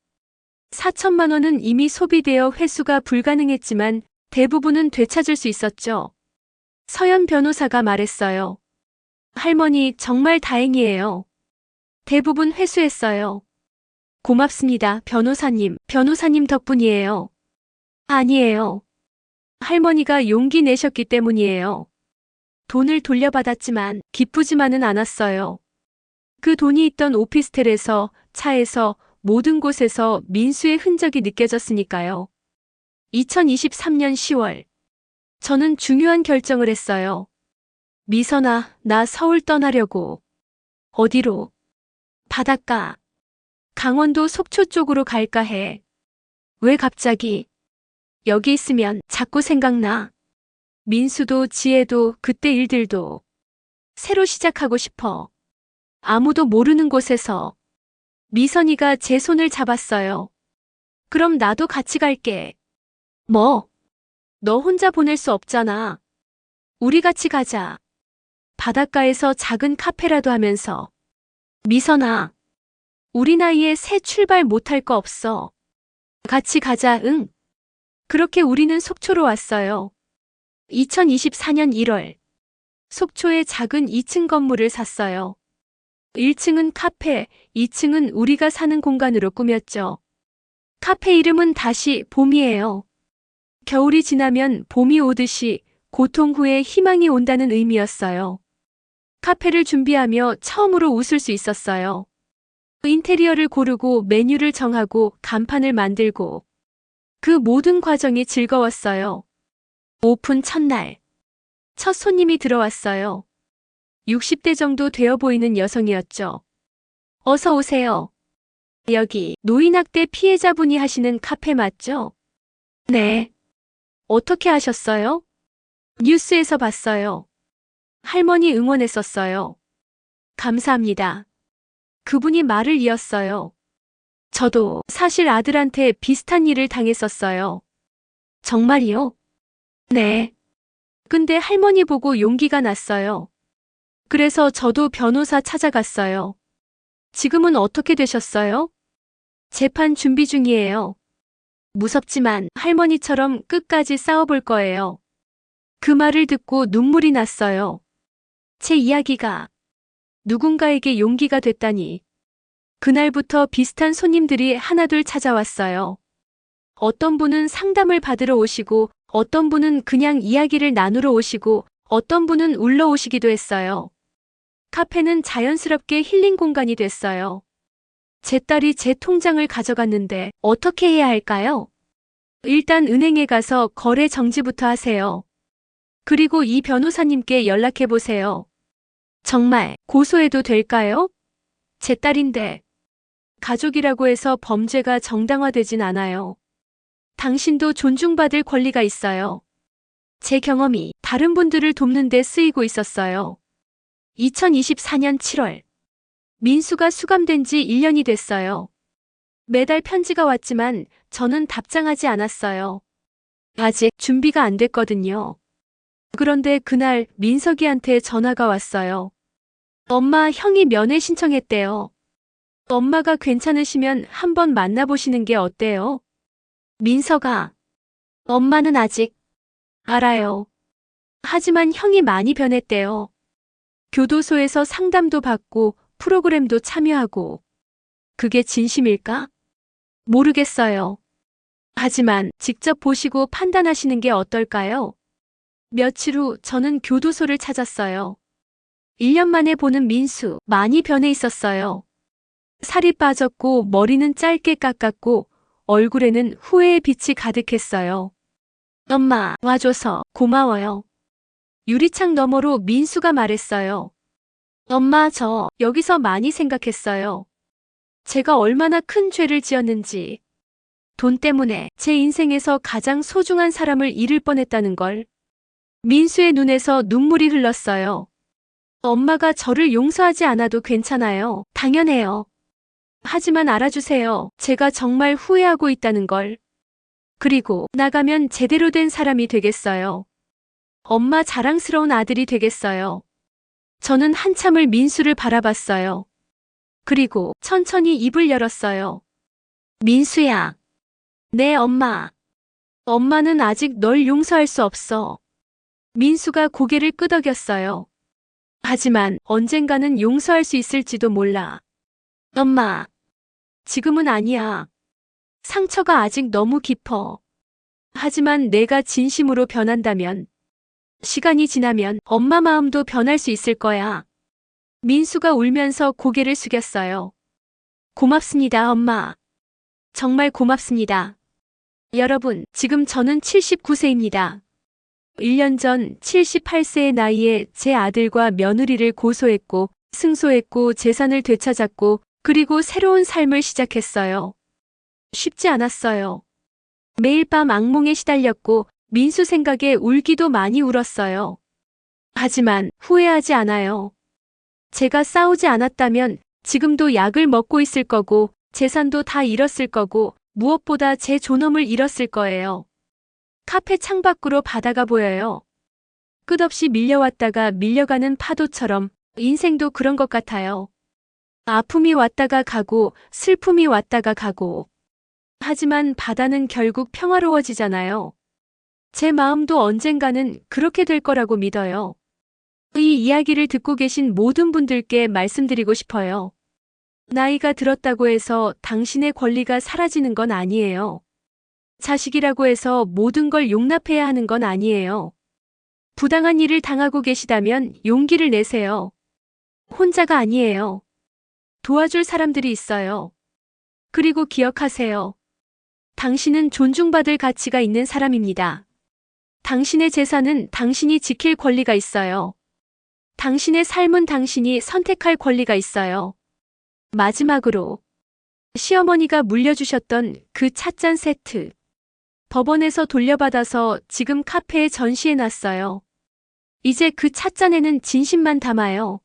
4천만 원은 이미 소비되어 회수가 불가능했지만 대부분은 되찾을 수 있었죠. 서연 변호사가 말했어요. 할머니, 정말 다행이에요. 대부분 회수했어요. 고맙습니다, 변호사님. 변호사님 덕분이에요. 아니에요. 할머니가 용기 내셨기 때문이에요. 돈을 돌려받았지만 기쁘지만은 않았어요. 그 돈이 있던 오피스텔에서, 차에서, 모든 곳에서 민수의 흔적이 느껴졌으니까요. 2023년 10월. 저는 중요한 결정을 했어요. 미선아, 나 서울 떠나려고. 어디로? 바닷가. 강원도 속초 쪽으로 갈까 해. 왜 갑자기? 여기 있으면 자꾸 생각나. 민수도 지혜도 그때 일들도. 새로 시작하고 싶어. 아무도 모르는 곳에서. 미선이가 제 손을 잡았어요. 그럼 나도 같이 갈게. 뭐? 너 혼자 보낼 수 없잖아. 우리 같이 가자. 바닷가에서 작은 카페라도 하면서. 미선아. 우리 나이에 새 출발 못할 거 없어. 같이 가자, 응? 그렇게 우리는 속초로 왔어요. 2024년 1월. 속초에 작은 2층 건물을 샀어요. 1층은 카페, 2층은 우리가 사는 공간으로 꾸몄죠. 카페 이름은 다시 봄이에요. 겨울이 지나면 봄이 오듯이 고통 후에 희망이 온다는 의미였어요. 카페를 준비하며 처음으로 웃을 수 있었어요. 인테리어를 고르고 메뉴를 정하고 간판을 만들고 그 모든 과정이 즐거웠어요. 오픈 첫날. 첫 손님이 들어왔어요. 60대 정도 되어 보이는 여성이었죠. 어서 오세요. 여기 노인학대 피해자분이 하시는 카페 맞죠? 네. 어떻게 아셨어요? 뉴스에서 봤어요. 할머니 응원했었어요. 감사합니다. 그분이 말을 이었어요. 저도 사실 아들한테 비슷한 일을 당했었어요. 정말이요? 네. 근데 할머니 보고 용기가 났어요. 그래서 저도 변호사 찾아갔어요. 지금은 어떻게 되셨어요? 재판 준비 중이에요. 무섭지만 할머니처럼 끝까지 싸워볼 거예요. 그 말을 듣고 눈물이 났어요. 제 이야기가 누군가에게 용기가 됐다니. 그날부터 비슷한 손님들이 하나둘 찾아왔어요. 어떤 분은 상담을 받으러 오시고, 어떤 분은 그냥 이야기를 나누러 오시고, 어떤 분은 울러 오시기도 했어요. 카페는 자연스럽게 힐링 공간이 됐어요. 제 딸이 제 통장을 가져갔는데 어떻게 해야 할까요? 일단 은행에 가서 거래 정지부터 하세요. 그리고 이 변호사님께 연락해 보세요. 정말 고소해도 될까요? 제 딸인데. 가족이라고 해서 범죄가 정당화되진 않아요. 당신도 존중받을 권리가 있어요. 제 경험이 다른 분들을 돕는 데 쓰이고 있었어요. 2024년 7월. 민수가 수감된 지 1년이 됐어요. 매달 편지가 왔지만 저는 답장하지 않았어요. 아직 준비가 안 됐거든요. 그런데 그날 민석이한테 전화가 왔어요. 엄마, 형이 면회 신청했대요. 엄마가 괜찮으시면 한번 만나보시는 게 어때요? 민석아, 엄마는 아직 알아요. 하지만 형이 많이 변했대요. 교도소에서 상담도 받고 프로그램도 참여하고. 그게 진심일까? 모르겠어요. 하지만 직접 보시고 판단하시는 게 어떨까요? 며칠 후 저는 교도소를 찾았어요. 1년 만에 보는 민수, 많이 변해 있었어요. 살이 빠졌고 머리는 짧게 깎았고 얼굴에는 후회의 빛이 가득했어요. 엄마, 와줘서 고마워요. 유리창 너머로 민수가 말했어요. 엄마, 저 여기서 많이 생각했어요. 제가 얼마나 큰 죄를 지었는지. 돈 때문에 제 인생에서 가장 소중한 사람을 잃을 뻔했다는 걸. 민수의 눈에서 눈물이 흘렀어요. 엄마가 저를 용서하지 않아도 괜찮아요. 당연해요. 하지만 알아주세요. 제가 정말 후회하고 있다는 걸. 그리고 나가면 제대로 된 사람이 되겠어요. 엄마 자랑스러운 아들이 되겠어요. 저는 한참을 민수를 바라봤어요. 그리고 천천히 입을 열었어요. 민수야. 네, 엄마. 엄마는 아직 널 용서할 수 없어. 민수가 고개를 끄덕였어요. 하지만 언젠가는 용서할 수 있을지도 몰라. 엄마. 지금은 아니야. 상처가 아직 너무 깊어. 하지만 내가 진심으로 변한다면, 시간이 지나면 엄마 마음도 변할 수 있을 거야. 민수가 울면서 고개를 숙였어요. 고맙습니다, 엄마. 정말 고맙습니다. 여러분, 지금 저는 79세입니다. 1년 전 78세의 나이에 제 아들과 며느리를 고소했고, 승소했고, 재산을 되찾았고, 그리고 새로운 삶을 시작했어요. 쉽지 않았어요. 매일 밤 악몽에 시달렸고, 민수 생각에 울기도 많이 울었어요. 하지만 후회하지 않아요. 제가 싸우지 않았다면 지금도 약을 먹고 있을 거고, 재산도 다 잃었을 거고, 무엇보다 제 존엄을 잃었을 거예요. 카페 창밖으로 바다가 보여요. 끝없이 밀려왔다가 밀려가는 파도처럼 인생도 그런 것 같아요. 아픔이 왔다가 가고 슬픔이 왔다가 가고. 하지만 바다는 결국 평화로워지잖아요. 제 마음도 언젠가는 그렇게 될 거라고 믿어요. 이 이야기를 듣고 계신 모든 분들께 말씀드리고 싶어요. 나이가 들었다고 해서 당신의 권리가 사라지는 건 아니에요. 자식이라고 해서 모든 걸 용납해야 하는 건 아니에요. 부당한 일을 당하고 계시다면 용기를 내세요. 혼자가 아니에요. 도와줄 사람들이 있어요. 그리고 기억하세요. 당신은 존중받을 가치가 있는 사람입니다. 당신의 재산은 당신이 지킬 권리가 있어요. 당신의 삶은 당신이 선택할 권리가 있어요. 마지막으로 시어머니가 물려주셨던 그 찻잔 세트. 법원에서 돌려받아서 지금 카페에 전시해놨어요. 이제 그 찻잔에는 진심만 담아요.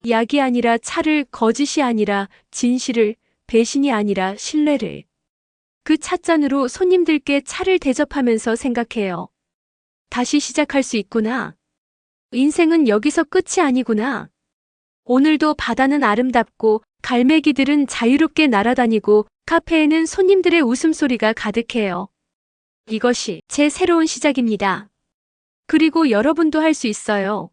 약이 아니라 차를, 거짓이 아니라 진실을, 배신이 아니라 신뢰를. 그 찻잔으로 손님들께 차를 대접하면서 생각해요. 다시 시작할 수 있구나. 인생은 여기서 끝이 아니구나. 오늘도 바다는 아름답고 갈매기들은 자유롭게 날아다니고 카페에는 손님들의 웃음소리가 가득해요. 이것이 제 새로운 시작입니다. 그리고 여러분도 할 수 있어요.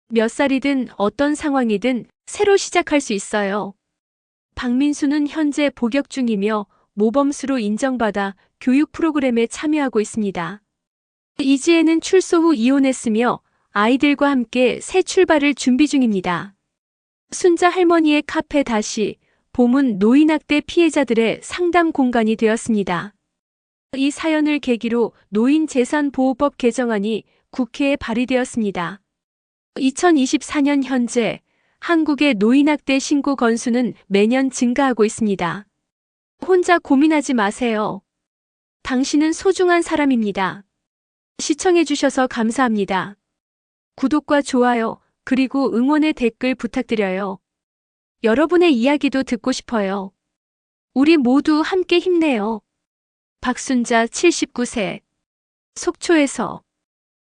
몇 살이든 어떤 상황이든 새로 시작할 수 있어요. 박민수는 현재 복역 중이며 모범수로 인정받아 교육 프로그램에 참여하고 있습니다. 이지혜는 출소 후 이혼했으며 아이들과 함께 새 출발을 준비 중입니다. 순자 할머니의 카페 다시 봄은 노인학대 피해자들의 상담 공간이 되었습니다. 이 사연을 계기로 노인재산보호법 개정안이 국회에 발의되었습니다. 2024년 현재 한국의 노인학대 신고 건수는 매년 증가하고 있습니다. 혼자 고민하지 마세요. 당신은 소중한 사람입니다. 시청해주셔서 감사합니다. 구독과 좋아요, 그리고 응원의 댓글 부탁드려요. 여러분의 이야기도 듣고 싶어요. 우리 모두 함께 힘내요. 박순자 79세 속초에서